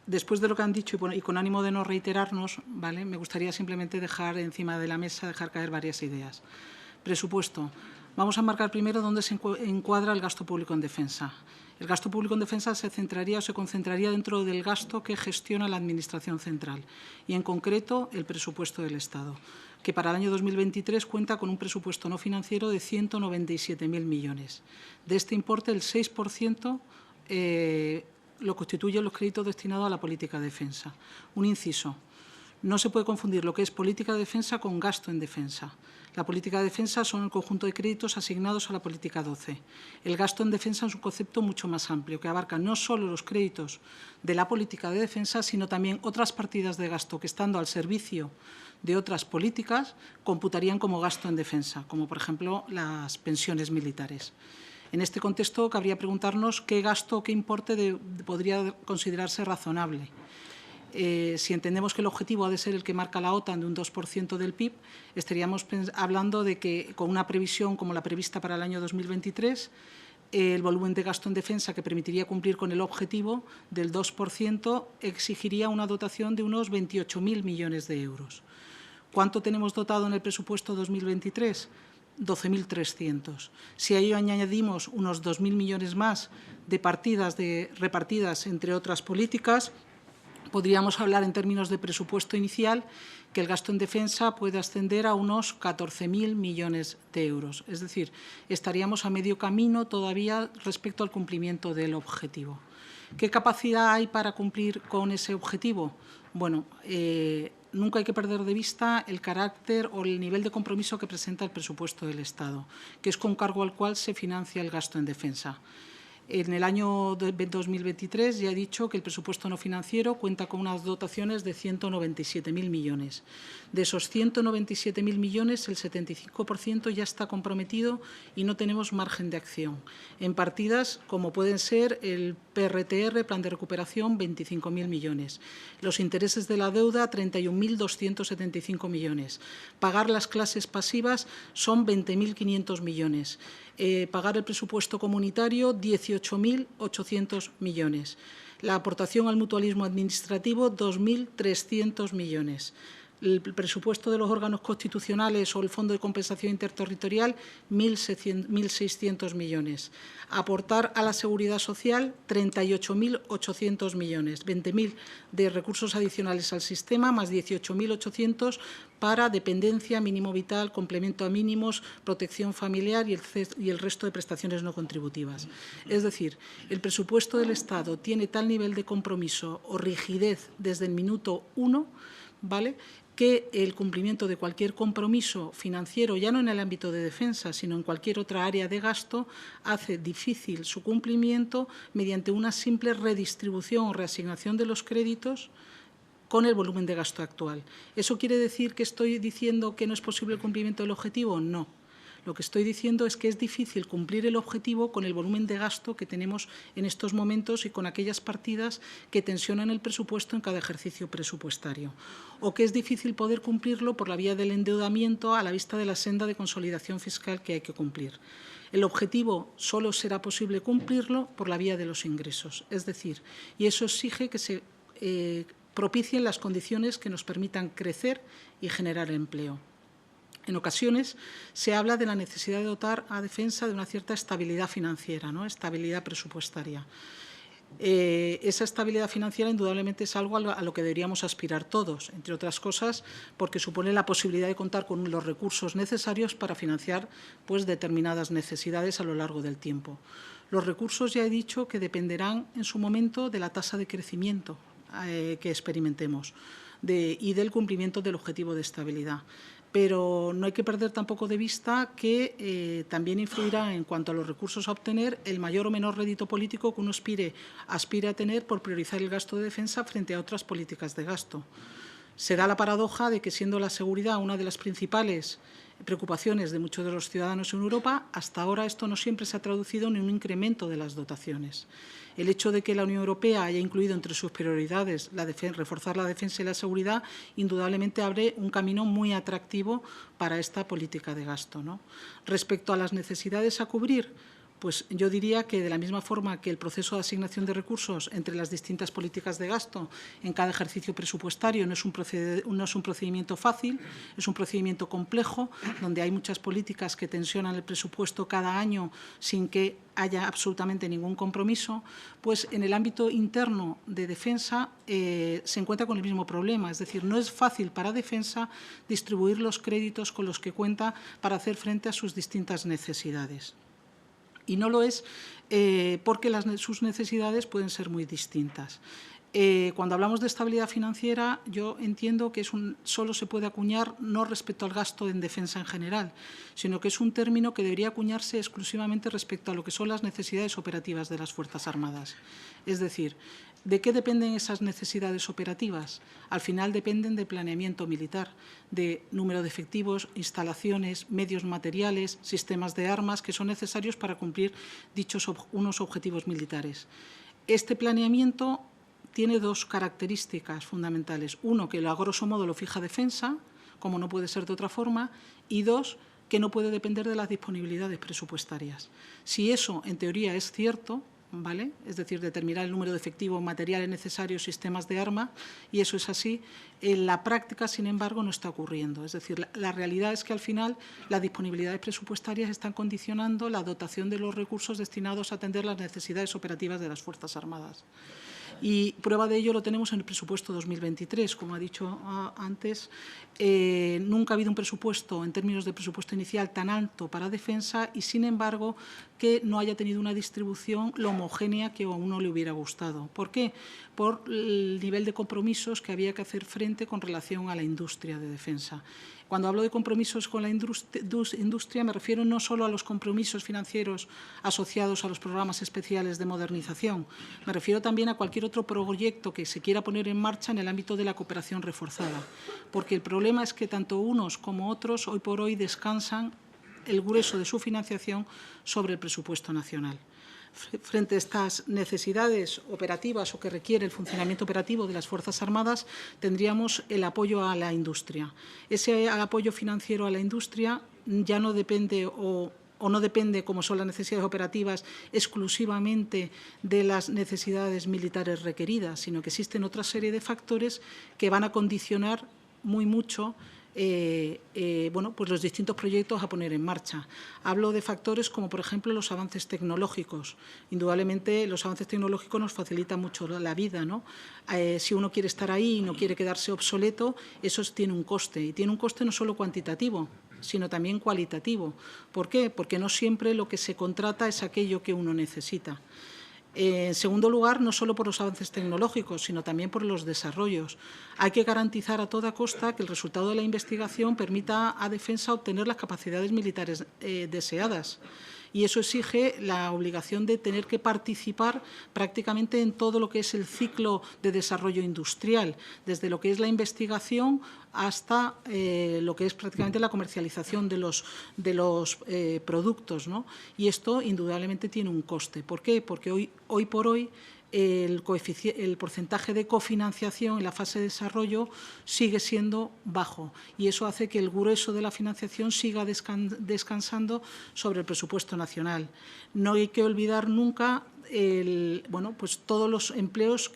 Speaker 6: Después de lo que han dicho y con ánimo de no reiterarnos, ¿vale?, me gustaría simplemente dejar encima de la mesa, dejar caer varias ideas. Presupuesto. Vamos a marcar primero dónde se encuadra el gasto público en defensa. El gasto público en defensa se centraría o se concentraría dentro del gasto que gestiona la Administración central y, en concreto, el presupuesto del Estado, que para el año 2023 cuenta con un presupuesto no financiero de 197.000 millones. De este importe, el 6% lo constituyen los créditos destinados a la política de defensa. Un inciso. No se puede confundir lo que es política de defensa con gasto en defensa. La política de defensa son el conjunto de créditos asignados a la política 12. El gasto en defensa es un concepto mucho más amplio, que abarca no solo los créditos de la política de defensa, sino también otras partidas de gasto que, estando al servicio de otras políticas, computarían como gasto en defensa, como, por ejemplo, las pensiones militares. En este contexto, cabría preguntarnos qué gasto o qué importe podría considerarse razonable. Si entendemos que el objetivo ha de ser el que marca la OTAN de un 2% del PIB, estaríamos hablando de que, con una previsión como la prevista para el año 2023, el volumen de gasto en defensa que permitiría cumplir con el objetivo del 2% exigiría una dotación de unos 28.000 millones de euros. ¿Cuánto tenemos dotado en el presupuesto 2023? 12.300. Si a ello añadimos unos 2.000 millones más de partidas repartidas entre otras políticas, podríamos hablar en términos de presupuesto inicial que el gasto en defensa puede ascender a unos 14.000 millones de euros. Es decir, estaríamos a medio camino todavía respecto al cumplimiento del objetivo. ¿Qué capacidad hay para cumplir con ese objetivo? Bueno, nunca hay que perder de vista el carácter o el nivel de compromiso que presenta el presupuesto del Estado, que es con cargo al cual se financia el gasto en defensa. En el año 2023 ya he dicho que el presupuesto no financiero cuenta con unas dotaciones de 197.000 millones. De esos 197.000 millones, el 75% ya está comprometido y no tenemos margen de acción. En partidas como pueden ser el PRTR, Plan de Recuperación, 25.000 millones. Los intereses de la deuda, 31.275 millones. Pagar las clases pasivas son 20.500 millones. Pagar el presupuesto comunitario, 18.800 millones. La aportación al mutualismo administrativo, 2.300 millones. El presupuesto de los órganos constitucionales o el Fondo de Compensación Interterritorial, 1.600 millones. Aportar a la Seguridad Social, 38.800 millones. 20.000 de recursos adicionales al sistema, más 18.800 para dependencia, mínimo vital, complemento a mínimos, protección familiar y el resto de prestaciones no contributivas. Es decir, el presupuesto del Estado tiene tal nivel de compromiso o rigidez desde el minuto 1, ¿vale?, que el cumplimiento de cualquier compromiso financiero, ya no en el ámbito de defensa, sino en cualquier otra área de gasto, hace difícil su cumplimiento mediante una simple redistribución o reasignación de los créditos con el volumen de gasto actual. ¿Eso quiere decir que estoy diciendo que no es posible el cumplimiento del objetivo? No. Lo que estoy diciendo es que es difícil cumplir el objetivo con el volumen de gasto que tenemos en estos momentos y con aquellas partidas que tensionan el presupuesto en cada ejercicio presupuestario. O que es difícil poder cumplirlo por la vía del endeudamiento a la vista de la senda de consolidación fiscal que hay que cumplir. El objetivo solo será posible cumplirlo por la vía de los ingresos. Es decir, y eso exige que se propicien las condiciones que nos permitan crecer y generar empleo. En ocasiones se habla de la necesidad de dotar a defensa de una cierta estabilidad financiera, ¿no?, estabilidad presupuestaria. Esa estabilidad financiera indudablemente es algo a lo que deberíamos aspirar todos, entre otras cosas porque supone la posibilidad de contar con los recursos necesarios para financiar pues, determinadas necesidades a lo largo del tiempo. Los recursos ya he dicho que dependerán en su momento de la tasa de crecimiento que experimentemos y del cumplimiento del objetivo de estabilidad. Pero no hay que perder tampoco de vista que también influirá en cuanto a los recursos a obtener el mayor o menor rédito político que uno aspire a tener por priorizar el gasto de defensa frente a otras políticas de gasto. Se da la paradoja de que, siendo la seguridad una de las principales preocupaciones de muchos de los ciudadanos en Europa, hasta ahora esto no siempre se ha traducido en un incremento de las dotaciones. El hecho de que la Unión Europea haya incluido entre sus prioridades reforzar la defensa y la seguridad, indudablemente abre un camino muy atractivo para esta política de gasto, ¿no? Respecto a las necesidades a cubrir, pues yo diría que de la misma forma que el proceso de asignación de recursos entre las distintas políticas de gasto en cada ejercicio presupuestario no es un procedimiento fácil, es un procedimiento complejo, donde hay muchas políticas que tensionan el presupuesto cada año sin que haya absolutamente ningún compromiso, pues en el ámbito interno de defensa se encuentra con el mismo problema. Es decir, no es fácil para defensa distribuir los créditos con los que cuenta para hacer frente a sus distintas necesidades. Y no lo es porque sus necesidades pueden ser muy distintas. Cuando hablamos de estabilidad financiera, yo entiendo que solo se puede acuñar no respecto al gasto en defensa en general, sino que es un término que debería acuñarse exclusivamente respecto a lo que son las necesidades operativas de las Fuerzas Armadas. Es decir, ¿de qué dependen esas necesidades operativas? Al final dependen de planeamiento militar, de número de efectivos, instalaciones, medios materiales, sistemas de armas que son necesarios para cumplir unos objetivos militares. Este planeamiento tiene dos características fundamentales. Uno, que a grosso modo lo fija defensa, como no puede ser de otra forma, y dos, que no puede depender de las disponibilidades presupuestarias. Si eso, en teoría, es cierto, ¿vale?, es decir, determinar el número de efectivos, materiales necesarios, sistemas de arma, y eso es así, en la práctica, sin embargo, no está ocurriendo. Es decir, la realidad es que al final las disponibilidades presupuestarias están condicionando la dotación de los recursos destinados a atender las necesidades operativas de las Fuerzas Armadas. Y prueba de ello lo tenemos en el presupuesto 2023. Como ha dicho antes, nunca ha habido un presupuesto, en términos de presupuesto inicial, tan alto para defensa y, sin embargo, que no haya tenido una distribución lo homogénea que a uno le hubiera gustado. ¿Por qué? Por el nivel de compromisos que había que hacer frente con relación a la industria de defensa. Cuando hablo de compromisos con la industria me refiero no solo a los compromisos financieros asociados a los programas especiales de modernización, me refiero también a cualquier otro proyecto que se quiera poner en marcha en el ámbito de la cooperación reforzada, porque el problema es que tanto unos como otros hoy por hoy descansan el grueso de su financiación sobre el presupuesto nacional. Frente a estas necesidades operativas o que requiere el funcionamiento operativo de las Fuerzas Armadas, tendríamos el apoyo a la industria. Ese apoyo financiero a la industria ya no depende o no depende, como son las necesidades operativas, exclusivamente de las necesidades militares requeridas, sino que existen otra serie de factores que van a condicionar muy mucho pues los distintos proyectos a poner en marcha. Hablo de factores como, por ejemplo, los avances tecnológicos. Indudablemente, los avances tecnológicos nos facilitan mucho la vida, ¿no? Si uno quiere estar ahí y no quiere quedarse obsoleto, eso tiene un coste. Y tiene un coste no solo cuantitativo, sino también cualitativo. ¿Por qué? Porque no siempre lo que se contrata es aquello que uno necesita. En segundo lugar, no solo por los avances tecnológicos, sino también por los desarrollos. Hay que garantizar a toda costa que el resultado de la investigación permita a Defensa obtener las capacidades militares deseadas. Y eso exige la obligación de tener que participar prácticamente en todo lo que es el ciclo de desarrollo industrial, desde lo que es la investigación hasta lo que es prácticamente la comercialización de los productos, ¿no? Y esto indudablemente tiene un coste. ¿Por qué? Porque hoy por hoy el porcentaje de cofinanciación en la fase de desarrollo sigue siendo bajo y eso hace que el grueso de la financiación siga descansando sobre el presupuesto nacional. No hay que olvidar nunca pues todos los empleos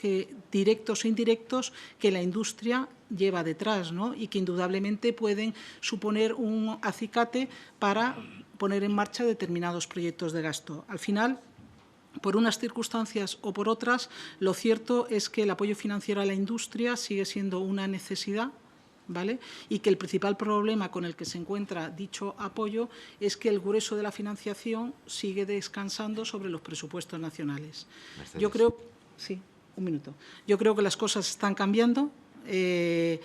Speaker 6: directos e indirectos que la industria lleva detrás, ¿no? Y que indudablemente pueden suponer un acicate para poner en marcha determinados proyectos de gasto. Al final, por unas circunstancias o por otras, lo cierto es que el apoyo financiero a la industria sigue siendo una necesidad, ¿vale? Y que el principal problema con el que se encuentra dicho apoyo es que el grueso de la financiación sigue descansando sobre los presupuestos nacionales.
Speaker 3: Mercedes.
Speaker 6: Yo creo, sí, un minuto. Yo creo que las cosas están cambiando. El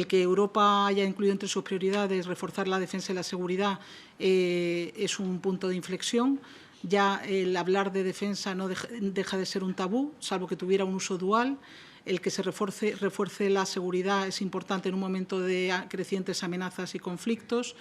Speaker 6: que Europa haya incluido entre sus prioridades reforzar la defensa y la seguridad es un punto de inflexión. Ya el hablar de defensa no deja de ser un tabú, salvo que tuviera un uso dual. El que se refuerce la seguridad es importante en un momento de crecientes amenazas y conflictos,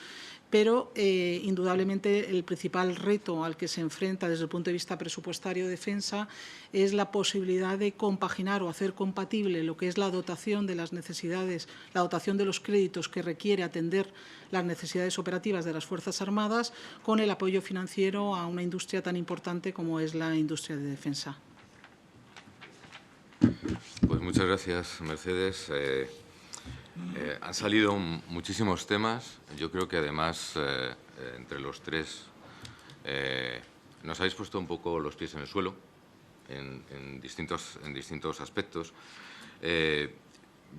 Speaker 6: pero indudablemente el principal reto al que se enfrenta desde el punto de vista presupuestario de defensa es la posibilidad de compaginar o hacer compatible lo que es la dotación de las necesidades, la dotación de los créditos que requiere atender las necesidades operativas de las Fuerzas Armadas con el apoyo financiero a una industria tan importante como es la industria de defensa.
Speaker 3: Pues muchas gracias, Mercedes. Han salido muchísimos temas. Yo creo que además, entre los tres, nos habéis puesto un poco los pies en el suelo en distintos aspectos.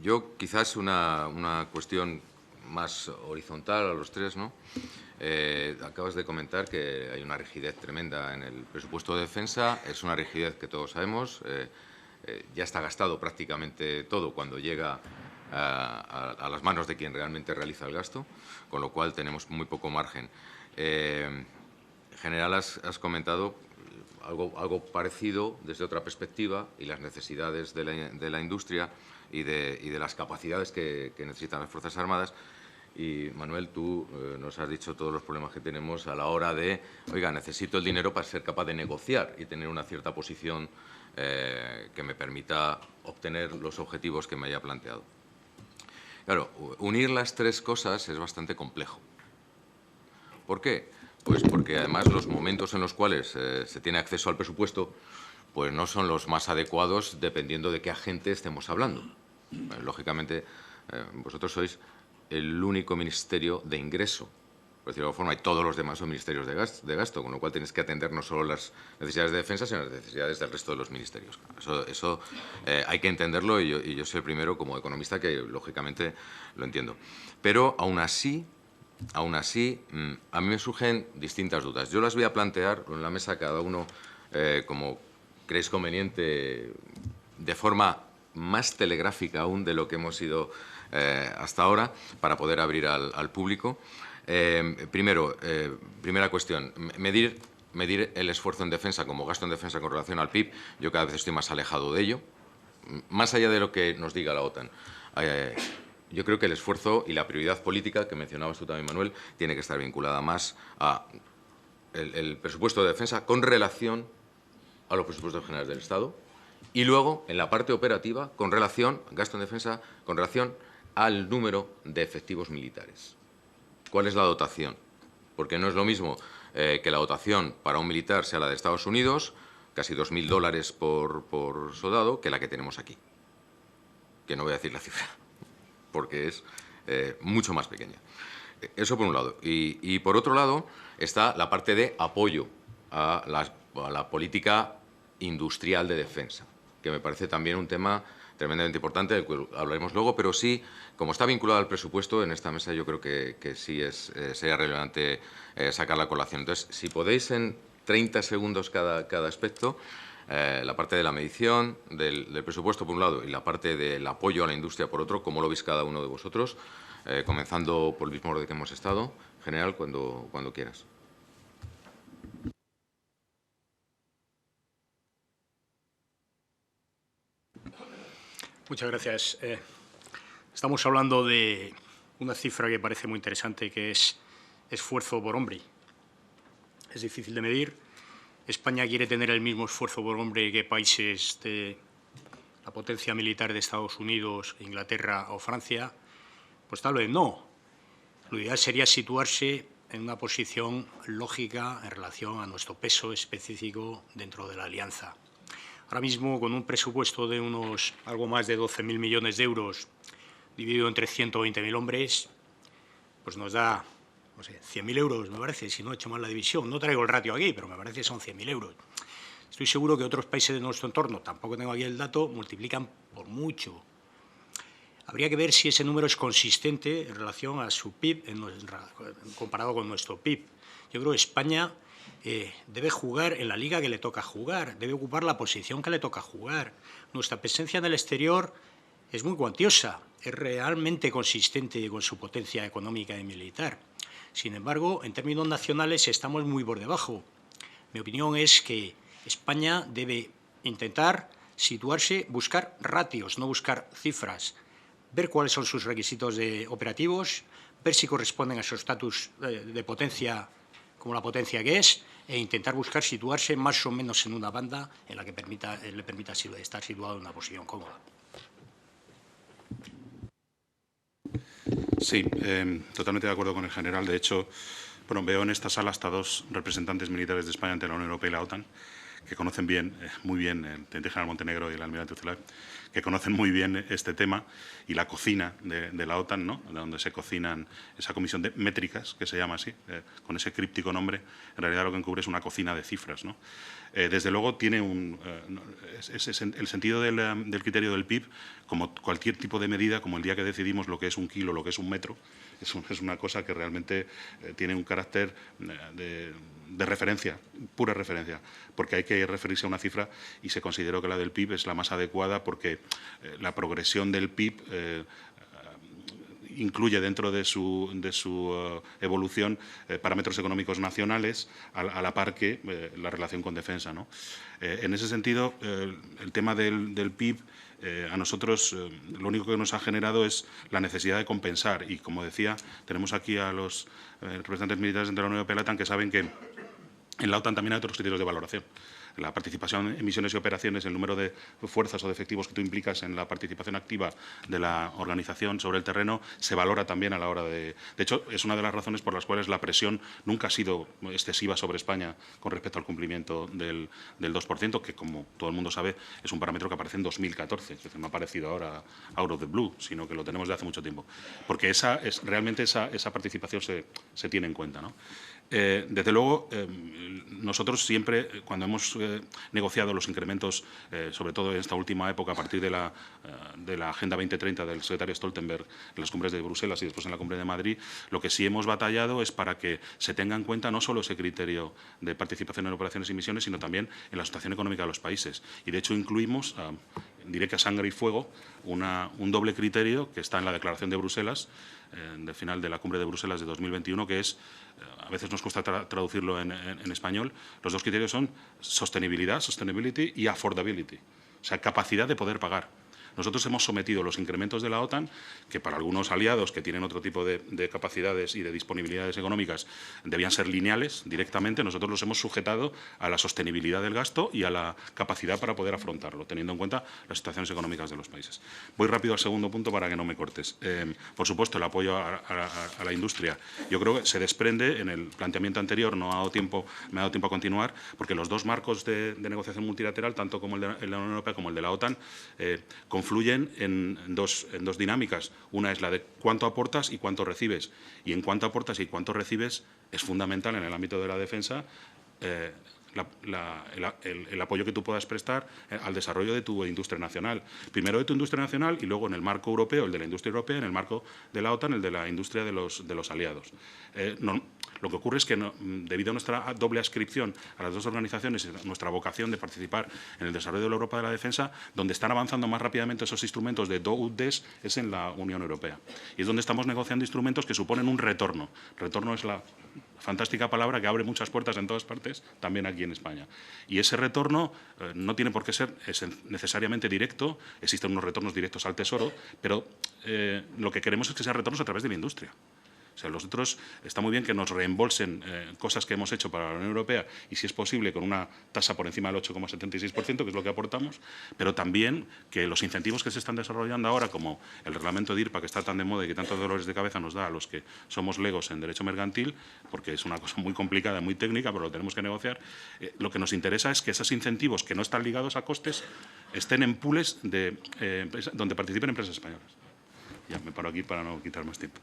Speaker 3: Yo quizás una cuestión más horizontal a los tres, ¿no? Acabas de comentar que hay una rigidez tremenda en el presupuesto de defensa. Es una rigidez que todos sabemos. Ya está gastado prácticamente todo cuando llega a las manos de quien realmente realiza el gasto, con lo cual tenemos muy poco margen. En general has comentado algo parecido desde otra perspectiva y las necesidades de la industria y de las capacidades que necesitan las Fuerzas Armadas. Y, Manuel, tú nos has dicho todos los problemas que tenemos a la hora de, oiga, necesito el dinero para ser capaz de negociar y tener una cierta posición que me permita obtener los objetivos que me haya planteado. Claro, unir las tres cosas es bastante complejo. ¿Por qué? Pues porque además los momentos en los cuales se tiene acceso al presupuesto pues no son los más adecuados dependiendo de qué agente estemos hablando. Lógicamente, vosotros sois el único ministerio de ingreso. Por decirlo de alguna forma, y todos los demás son ministerios de gasto, con lo cual tenéis que atender no solo las necesidades de defensa, sino las necesidades del resto de los ministerios. Eso hay que entenderlo y yo soy el primero como economista que, lógicamente, lo entiendo. Pero, aún así, a mí me surgen distintas dudas. Yo las voy a plantear en la mesa cada uno como creéis conveniente, de forma más telegráfica aún de lo que hemos ido hasta ahora, para poder abrir al público. Primera cuestión, medir el esfuerzo en defensa como gasto en defensa con relación al PIB. Yo cada vez estoy más alejado de ello, más allá de lo que nos diga la OTAN. Yo creo que el esfuerzo y la prioridad política, que mencionabas tú también, Manuel, tiene que estar vinculada más a el presupuesto de defensa con relación a los presupuestos generales del Estado y luego, en la parte operativa, con relación, gasto en defensa, con relación al número de efectivos militares. ¿Cuál es la dotación? Porque no es lo mismo que la dotación para un militar sea la de Estados Unidos, casi $2.000 por soldado, que la que tenemos aquí. Que no voy a decir la cifra, porque es mucho más pequeña. Eso por un lado. Y por otro lado está la parte de apoyo a la política industrial de defensa, que me parece también un tema tremendamente importante, del cual hablaremos luego, pero sí, como está vinculado al presupuesto, en esta mesa yo creo que sí sería relevante sacar la colación. Entonces, si podéis en 30 segundos cada aspecto, la parte de la medición del presupuesto por un lado y la parte del apoyo a la industria por otro, como lo veis cada uno de vosotros, comenzando por el mismo orden que hemos estado. General, cuando quieras.
Speaker 4: Muchas gracias. Estamos hablando de una cifra que parece muy interesante, que es esfuerzo por hombre. Es difícil de medir. España quiere tener el mismo esfuerzo por hombre que países de la potencia militar de Estados Unidos, Inglaterra o Francia. Pues tal vez no. Lo ideal sería situarse en una posición lógica en relación a nuestro peso específico dentro de la alianza. Ahora mismo, con un presupuesto de algo más de 12.000 millones de euros, dividido entre 120.000 hombres, pues nos da, no sé, 100.000 euros, me parece, si no he hecho mal la división. No traigo el ratio aquí, pero me parece que son 100.000 euros. Estoy seguro que otros países de nuestro entorno, tampoco tengo aquí el dato, multiplican por mucho. Habría que ver si ese número es consistente en relación a su PIB, comparado con nuestro PIB. Yo creo que España debe jugar en la liga que le toca jugar, debe ocupar la posición que le toca jugar. Nuestra presencia en el exterior es muy cuantiosa, es realmente consistente con su potencia económica y militar. Sin embargo, en términos nacionales estamos muy por debajo. Mi opinión es que España debe intentar situarse, buscar ratios, no buscar cifras, ver cuáles son sus requisitos operativos, ver si corresponden a su estatus de potencia como la potencia que es, e intentar buscar situarse más o menos en una banda en la que le permita estar situado en una posición cómoda.
Speaker 5: Sí, totalmente de acuerdo con el general. De hecho, bueno, veo en esta sala hasta dos representantes militares de España ante la Unión Europea y la OTAN, que conocen bien, muy bien, el teniente general Montenegro y el almirante Ucelac, que conocen muy bien este tema y la cocina de la OTAN, ¿no? Donde se cocinan esa comisión de métricas, que se llama así, con ese críptico nombre. En realidad lo que encubre es una cocina de cifras, ¿no? Desde luego tiene el sentido del criterio del PIB, como cualquier tipo de medida, como el día que decidimos lo que es un kilo, lo que es un metro, es una cosa que realmente tiene un carácter de referencia, pura referencia, porque hay que referirse a una cifra y se consideró que la del PIB es la más adecuada porque la progresión del PIB incluye dentro de su evolución parámetros económicos nacionales a la par que la relación con defensa, ¿no? En ese sentido, el tema del PIB a nosotros lo único que nos ha generado es la necesidad de compensar y, como decía, tenemos aquí a los representantes militares de la Unión Europea y la OTAN que saben que en la OTAN también hay otros criterios de valoración. La participación en misiones y operaciones, el número de fuerzas o de efectivos que tú implicas en la participación activa de la organización sobre el terreno se valora también a la hora de... De hecho, es una de las razones por las cuales la presión nunca ha sido excesiva sobre España con respecto al cumplimiento del 2%, que, como todo el mundo sabe, es un parámetro que aparece en 2014. Es decir, no ha aparecido ahora out of the blue, sino que lo tenemos de hace mucho tiempo. Porque realmente esa participación se tiene en cuenta, ¿no? Desde luego, nosotros siempre, cuando hemos negociado los incrementos, sobre todo en esta última época, a partir de la Agenda 2030 del secretario Stoltenberg en las cumbres de Bruselas y después en la cumbre de Madrid, lo que sí hemos batallado es para que se tenga en cuenta no solo ese criterio de participación en operaciones y misiones, sino también en la situación económica de los países. Y, de hecho, incluimos diré que a sangre y fuego, un doble criterio que está en la Declaración de Bruselas, de final de la Cumbre de Bruselas de 2021, que es, a veces nos cuesta traducirlo en español, los dos criterios son sostenibilidad, sustainability, y affordability, o sea, capacidad de poder pagar. Nosotros hemos sometido los incrementos de la OTAN, que para algunos aliados que tienen otro tipo de capacidades y de disponibilidades económicas debían ser lineales directamente, nosotros los hemos sujetado a la sostenibilidad del gasto y a la capacidad para poder afrontarlo, teniendo en cuenta las situaciones económicas de los países. Voy rápido al segundo punto para que no me cortes. Por supuesto, el apoyo a la industria. Yo creo que se desprende, en el planteamiento anterior no me ha dado tiempo a continuar, porque los dos marcos de negociación multilateral, tanto como el de la Unión Europea como el de la OTAN, confluyen en dos dinámicas. Una es la de cuánto aportas y cuánto recibes. Y en cuánto aportas y cuánto recibes es fundamental en el ámbito de la defensa el apoyo que tú puedas prestar al desarrollo de tu industria nacional. Primero de tu industria nacional y luego en el marco europeo, el de la industria europea, en el marco de la OTAN, el de la industria de los aliados. Lo que ocurre es que, debido a nuestra doble adscripción a las dos organizaciones y nuestra vocación de participar en el desarrollo de la Europa de la defensa, donde están avanzando más rápidamente esos instrumentos de do-ut-des es en la Unión Europea. Y es donde estamos negociando instrumentos que suponen un retorno. Retorno es la fantástica palabra que abre muchas puertas en todas partes, también aquí en España. Y ese retorno no tiene por qué ser necesariamente directo, existen unos retornos directos al Tesoro, pero lo que queremos es que sean retornos a través de la industria. O sea, nosotros está muy bien que nos reembolsen cosas que hemos hecho para la Unión Europea y, si es posible, con una tasa por encima del 8,76%, que es lo que aportamos, pero también que los incentivos que se están desarrollando ahora, como el reglamento de IRPA, que está tan de moda y que tantos dolores de cabeza nos da a los que somos legos en derecho mercantil, porque es una cosa muy complicada, muy técnica, pero lo tenemos que negociar, lo que nos interesa es que esos incentivos que no están ligados a costes estén en pools donde participen empresas españolas. Ya me paro aquí para no quitar más tiempo.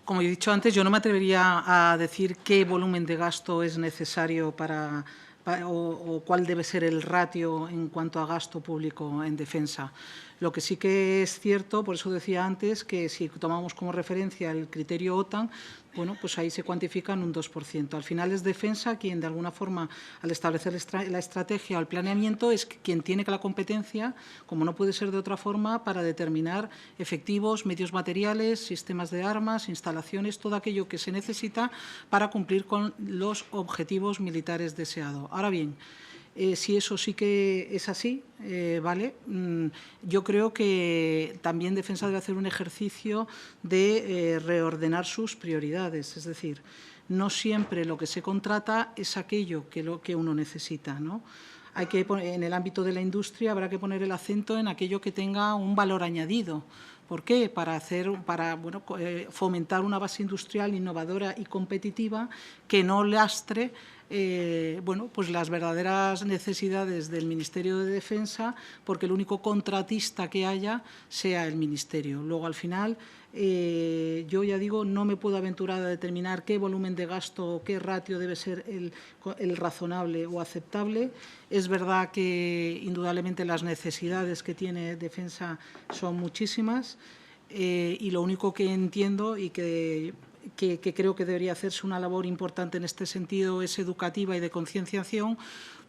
Speaker 6: Como he dicho antes, yo no me atrevería a decir qué volumen de gasto es necesario o cuál debe ser el ratio en cuanto a gasto público en defensa. Lo que sí que es cierto, por eso decía antes, que si tomamos como referencia el criterio OTAN, bueno, pues ahí se cuantifica en un 2%. Al final es defensa quien, de alguna forma, al establecer la estrategia o el planeamiento, es quien tiene la competencia, como no puede ser de otra forma, para determinar efectivos, medios materiales, sistemas de armas, instalaciones, todo aquello que se necesita para cumplir con los objetivos militares deseados. Ahora bien, si eso sí que es así, ¿vale? Yo creo que también Defensa debe hacer un ejercicio de reordenar sus prioridades. Es decir, no siempre lo que se contrata es aquello que uno necesita, ¿no? Hay que en el ámbito de la industria habrá que poner el acento en aquello que tenga un valor añadido. ¿Por qué? Para fomentar una base industrial innovadora y competitiva que no lastre pues las verdaderas necesidades del Ministerio de Defensa, porque el único contratista que haya sea el Ministerio. Luego, al final, yo ya digo, no me puedo aventurar a determinar qué volumen de gasto o qué ratio debe ser el razonable o aceptable. Es verdad que, indudablemente, las necesidades que tiene Defensa son muchísimas y lo único que entiendo y que creo que debería hacerse una labor importante en este sentido es educativa y de concienciación,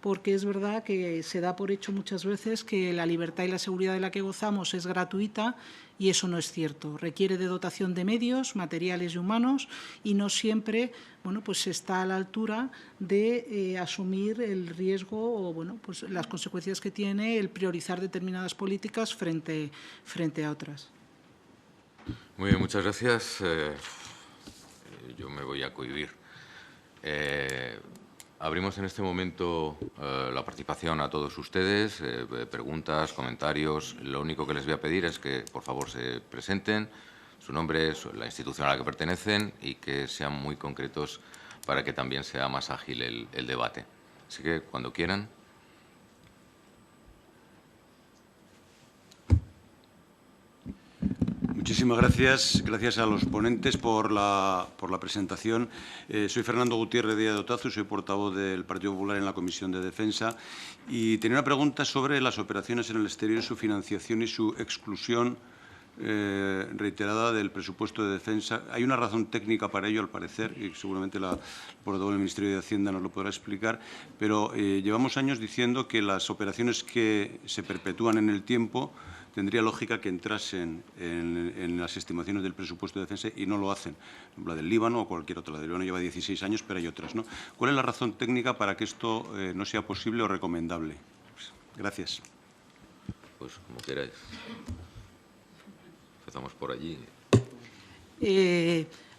Speaker 6: porque es verdad que se da por hecho muchas veces que la libertad y la seguridad de la que gozamos es gratuita y eso no es cierto. Requiere de dotación de medios, materiales y humanos y no siempre pues está a la altura de asumir el riesgo o pues las consecuencias que tiene el priorizar determinadas políticas frente a otras.
Speaker 3: Muy bien, muchas gracias. Yo me voy a cohibir. Abrimos en este momento la participación a todos ustedes, preguntas, comentarios. Lo único que les voy a pedir es que, por favor, se presenten, su nombre, la institución a la que pertenecen y que sean muy concretos para que también sea más ágil el debate. Así que, cuando quieran.
Speaker 7: Muchísimas gracias. Gracias a los ponentes por la presentación. Soy Fernando Gutiérrez Díaz de Otazu, soy portavoz del Partido Popular en la Comisión de Defensa y tenía una pregunta sobre las operaciones en el exterior, su financiación y su exclusión reiterada del presupuesto de defensa. Hay una razón técnica para ello, al parecer, y seguramente el portavoz del Ministerio de Hacienda nos lo podrá explicar, pero llevamos años diciendo que las operaciones que se perpetúan en el tiempo tendría lógica que entrasen en las estimaciones del presupuesto de defensa y no lo hacen. La del Líbano o cualquier otra. La del Líbano lleva 16 años, pero hay otras, ¿no? ¿Cuál es la razón técnica para que esto no sea posible o recomendable? Gracias.
Speaker 3: Pues como queráis. Empezamos por allí.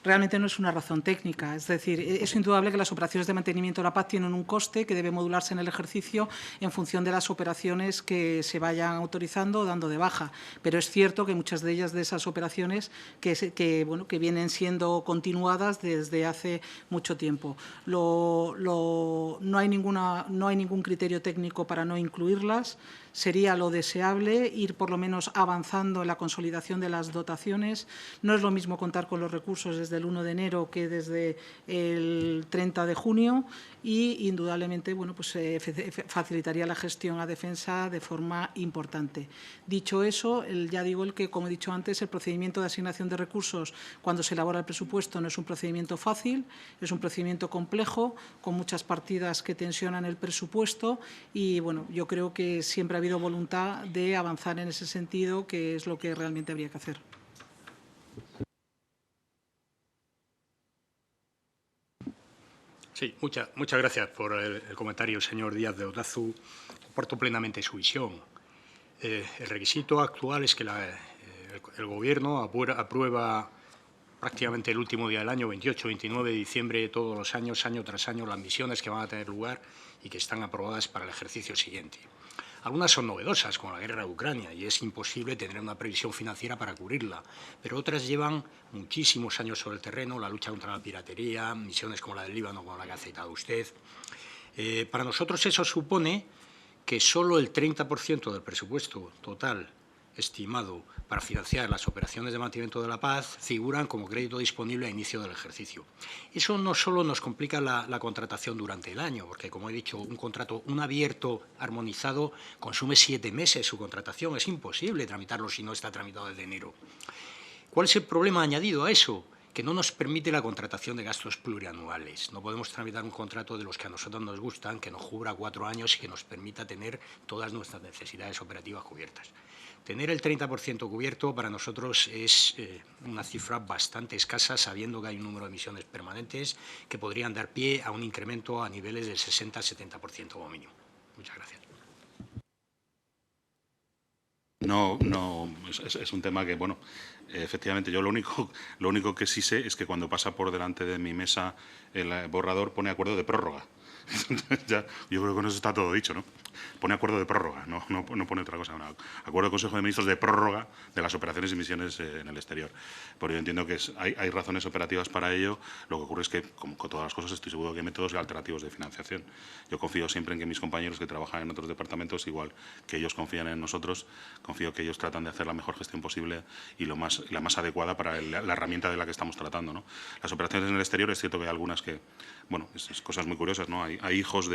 Speaker 6: Realmente no es una razón técnica. Es decir, es indudable que las operaciones de mantenimiento de la paz tienen un coste que debe modularse en el ejercicio en función de las operaciones que se vayan autorizando o dando de baja. Pero es cierto que muchas de ellas, de esas operaciones, que vienen siendo continuadas desde hace mucho tiempo. No hay ningún criterio técnico para no incluirlas. Sería lo deseable ir por lo menos avanzando en la consolidación de las dotaciones. No es lo mismo contar con los recursos desde el 1 de enero que desde el 30 de junio y, indudablemente, facilitaría la gestión a defensa de forma importante. Dicho eso, como he dicho antes, el procedimiento de asignación de recursos cuando se elabora el presupuesto no es un procedimiento fácil, es un procedimiento complejo, con muchas partidas que tensionan el presupuesto y, yo creo que siempre ha habido voluntad de avanzar en ese sentido, que es lo que realmente habría que hacer.
Speaker 4: Sí, muchas gracias por el comentario, señor Díaz de Otazu. Comparto plenamente su visión. El requisito actual es que el Gobierno aprueba prácticamente el último día del año, 28-29 de diciembre de todos los años, año tras año, las misiones que van a tener lugar y que están aprobadas para el ejercicio siguiente. Algunas son novedosas, como la guerra de Ucrania, y es imposible tener una previsión financiera para cubrirla, pero otras llevan muchísimos años sobre el terreno, la lucha contra la piratería, misiones como la del Líbano, como la que ha citado usted. Para nosotros eso supone que solo el 30% del presupuesto total estimado para financiar las operaciones de mantenimiento de la paz figuran como crédito disponible a inicio del ejercicio. Eso no solo nos complica la contratación durante el año, porque, como he dicho, un abierto armonizado consume 7 meses su contratación. Es imposible tramitarlo si no está tramitado desde enero. ¿Cuál es el problema añadido a eso? Que no nos permite la contratación de gastos plurianuales. No podemos tramitar un contrato de los que a nosotros nos gustan, que nos cubra 4 años y que nos permita tener todas nuestras necesidades operativas cubiertas. Tener el 30% cubierto para nosotros es una cifra bastante escasa, sabiendo que hay un número de misiones permanentes que podrían dar pie a un incremento a niveles del 60-70% como mínimo. Muchas gracias.
Speaker 5: No, es un tema que, efectivamente, yo lo único que sí sé es que cuando pasa por delante de mi mesa el borrador pone acuerdo de prórroga. Ya, yo creo que con eso está todo dicho, ¿no? Pone acuerdo de prórroga, no pone otra cosa. Acuerdo del Consejo de Ministros de prórroga de las operaciones y misiones en el exterior. Porque yo entiendo que hay razones operativas para ello. Lo que ocurre es que, como con todas las cosas, estoy seguro que hay métodos alternativos de financiación. Yo confío siempre en que mis compañeros que trabajan en otros departamentos, igual que ellos confían en nosotros, confío que ellos tratan de hacer la mejor gestión posible y la más adecuada para la herramienta de la que estamos tratando, ¿no? Las operaciones en el exterior, es cierto que hay algunas que, es cosas muy curiosas, ¿no? Hay hijos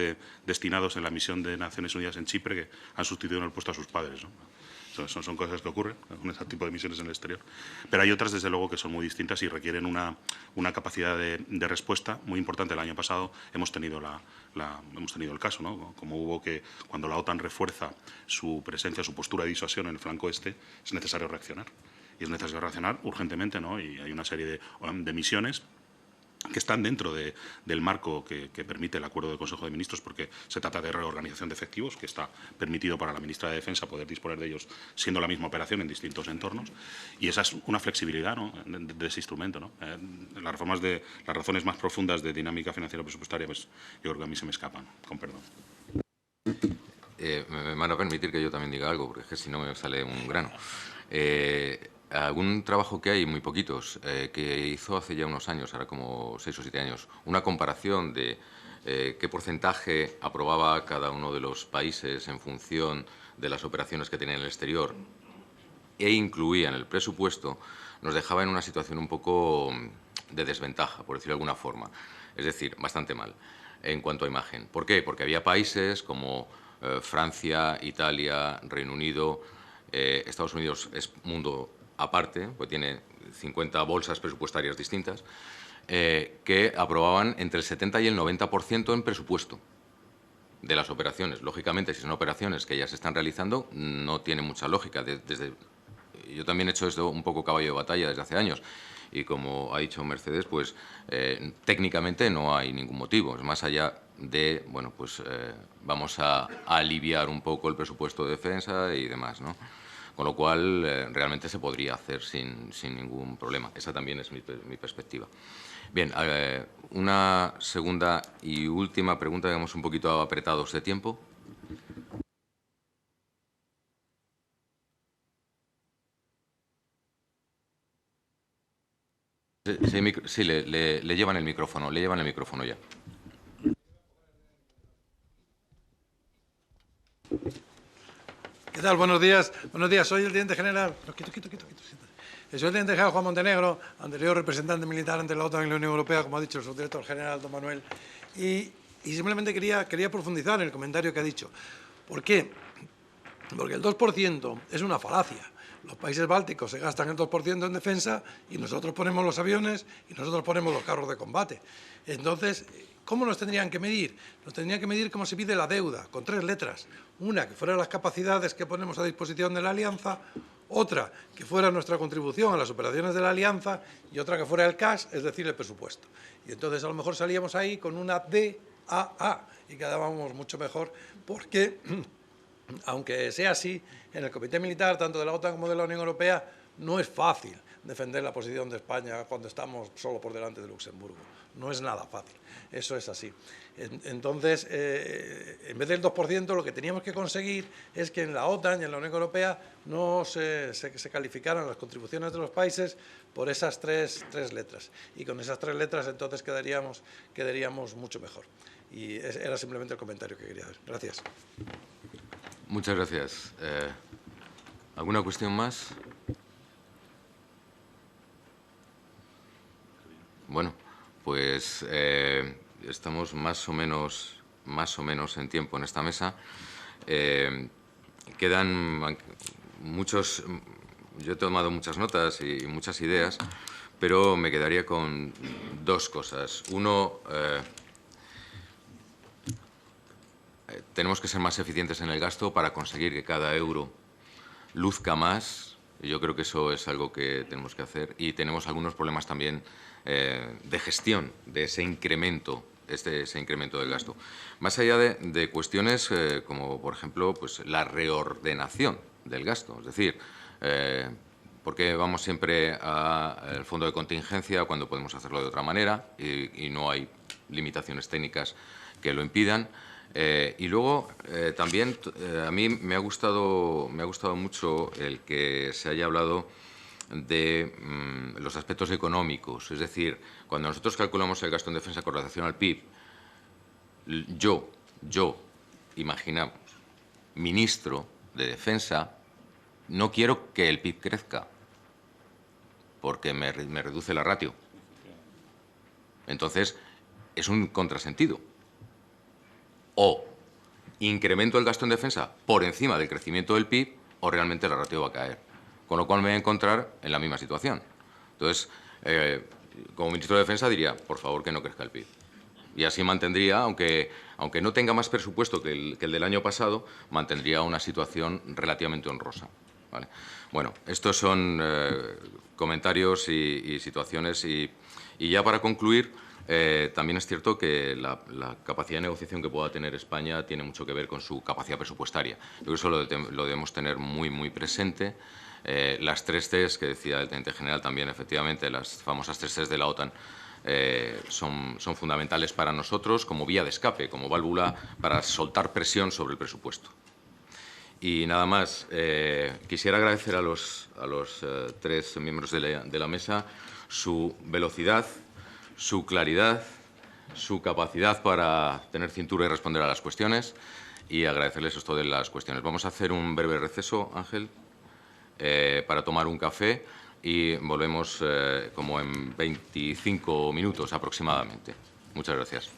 Speaker 5: destinados en la misión de Naciones Unidas en Chipre que han sustituido en el puesto a sus padres, ¿no? Son cosas que ocurren con ese tipo de misiones en el exterior. Pero hay otras, desde luego, que son muy distintas y requieren una capacidad de respuesta muy importante. El año pasado hemos tenido el caso, ¿no? Como hubo que, cuando la OTAN refuerza su presencia, su postura de disuasión en el flanco este, es necesario reaccionar. Y es necesario reaccionar urgentemente, ¿no? Y hay una serie de misiones que están dentro del marco que permite el acuerdo del Consejo de Ministros, porque se trata de reorganización de efectivos, que está permitido para la ministra de Defensa poder disponer de ellos siendo la misma operación en distintos entornos, y esa es una flexibilidad, ¿no? de ese instrumento, ¿no? Las razones más profundas de dinámica financiera presupuestaria, pues yo creo que a mí se me escapan, con perdón.
Speaker 3: Me van a permitir que yo también diga algo, porque es que si no me sale un grano. Algún trabajo que hay, muy poquitos, que hizo hace ya unos años, ahora como 6 o 7 años, una comparación de qué porcentaje aprobaba cada uno de los países en función de las operaciones que tenían en el exterior e incluía en el presupuesto, nos dejaba en una situación un poco de desventaja, por decirlo de alguna forma. Es decir, bastante mal en cuanto a imagen. ¿Por qué? Porque había países como Francia, Italia, Reino Unido, Estados Unidos es mundo aparte, pues tiene 50 bolsas presupuestarias distintas, que aprobaban entre el 70 y el 90% en presupuesto de las operaciones. Lógicamente, si son operaciones que ya se están realizando, no tiene mucha lógica. Yo también he hecho esto un poco caballo de batalla desde hace años y, como ha dicho Mercedes, pues técnicamente no hay ningún motivo. Es más allá de, bueno, pues vamos a aliviar un poco el presupuesto de defensa y demás, ¿no? Con lo cual, realmente se podría hacer sin ningún problema. Esa también es mi perspectiva. Bien, una segunda y última pregunta, digamos un poquito apretados de tiempo. Sí, le llevan el micrófono, ya.
Speaker 8: ¿Qué tal? Buenos días. Buenos días. Soy el teniente general. No, quito. Soy el teniente general Juan Montenegro, anterior representante militar ante la OTAN y la Unión Europea, como ha dicho el subdirector general don Manuel. Y simplemente quería profundizar en el comentario que ha dicho. ¿Por qué? Porque el 2% es una falacia. Los países bálticos se gastan el 2% en defensa y nosotros ponemos los aviones y nosotros ponemos los carros de combate. Entonces, ¿cómo nos tendrían que medir? Nos tendrían que medir cómo se pide la deuda, con 3 letras. Una, que fueran las capacidades que ponemos a disposición de la Alianza; otra, que fuera nuestra contribución a las operaciones de la Alianza; y otra, que fuera el cash, es decir, el presupuesto. Y entonces a lo mejor salíamos ahí con una DAA y quedábamos mucho mejor, porque, aunque sea así, en el Comité Militar, tanto de la OTAN como de la Unión Europea, no es fácil defender la posición de España cuando estamos solo por delante de Luxemburgo. No es nada fácil. Eso es así. Entonces, en vez del 2%, lo que teníamos que conseguir es que en la OTAN y en la Unión Europea no se calificaran las contribuciones de los países por esas tres letras. Y con esas 3 letras, entonces, quedaríamos mucho mejor. Y era simplemente el comentario que quería dar. Gracias.
Speaker 3: Muchas gracias. ¿Alguna cuestión más? Bueno, pues estamos más o menos en tiempo en esta mesa. Quedan muchos. Yo he tomado muchas notas y muchas ideas, pero me quedaría con 2 cosas. Uno, tenemos que ser más eficientes en el gasto para conseguir que cada euro luzca más. Yo creo que eso es algo que tenemos que hacer, y tenemos algunos problemas también de gestión de ese incremento del gasto. Más allá de cuestiones como, por ejemplo, pues la reordenación del gasto. Es decir, ¿por qué vamos siempre al fondo de contingencia cuando podemos hacerlo de otra manera y no hay limitaciones técnicas que lo impidan? Y luego, también, a mí me ha gustado mucho el que se haya hablado de los aspectos económicos. Es decir, cuando nosotros calculamos el gasto en defensa con relación al PIB, yo imaginamos, ministro de Defensa, no quiero que el PIB crezca, porque me reduce la ratio. Entonces, es un contrasentido. O incremento el gasto en defensa por encima del crecimiento del PIB, o realmente la ratio va a caer. Con lo cual me voy a encontrar en la misma situación. Entonces, como ministro de Defensa diría, por favor, que no crezca el PIB. Y así mantendría, aunque no tenga más presupuesto que el del año pasado, mantendría una situación relativamente honrosa. ¿Vale? Bueno, estos son comentarios y situaciones. Y ya para concluir, también es cierto que la capacidad de negociación que pueda tener España tiene mucho que ver con su capacidad presupuestaria. Yo creo que eso lo debemos tener muy presente. Las 3 Cs que decía el teniente general también, efectivamente, las famosas 3 Cs de la OTAN, son fundamentales para nosotros como vía de escape, como válvula para soltar presión sobre el presupuesto. Y nada más, quisiera agradecer a los 3 miembros de la mesa su velocidad, su claridad, su capacidad para tener cintura y responder a las cuestiones, y agradecerles esto de las cuestiones. Vamos a hacer un breve receso, Ángel, para tomar un café, y volvemos como en 25 minutos aproximadamente. Muchas gracias.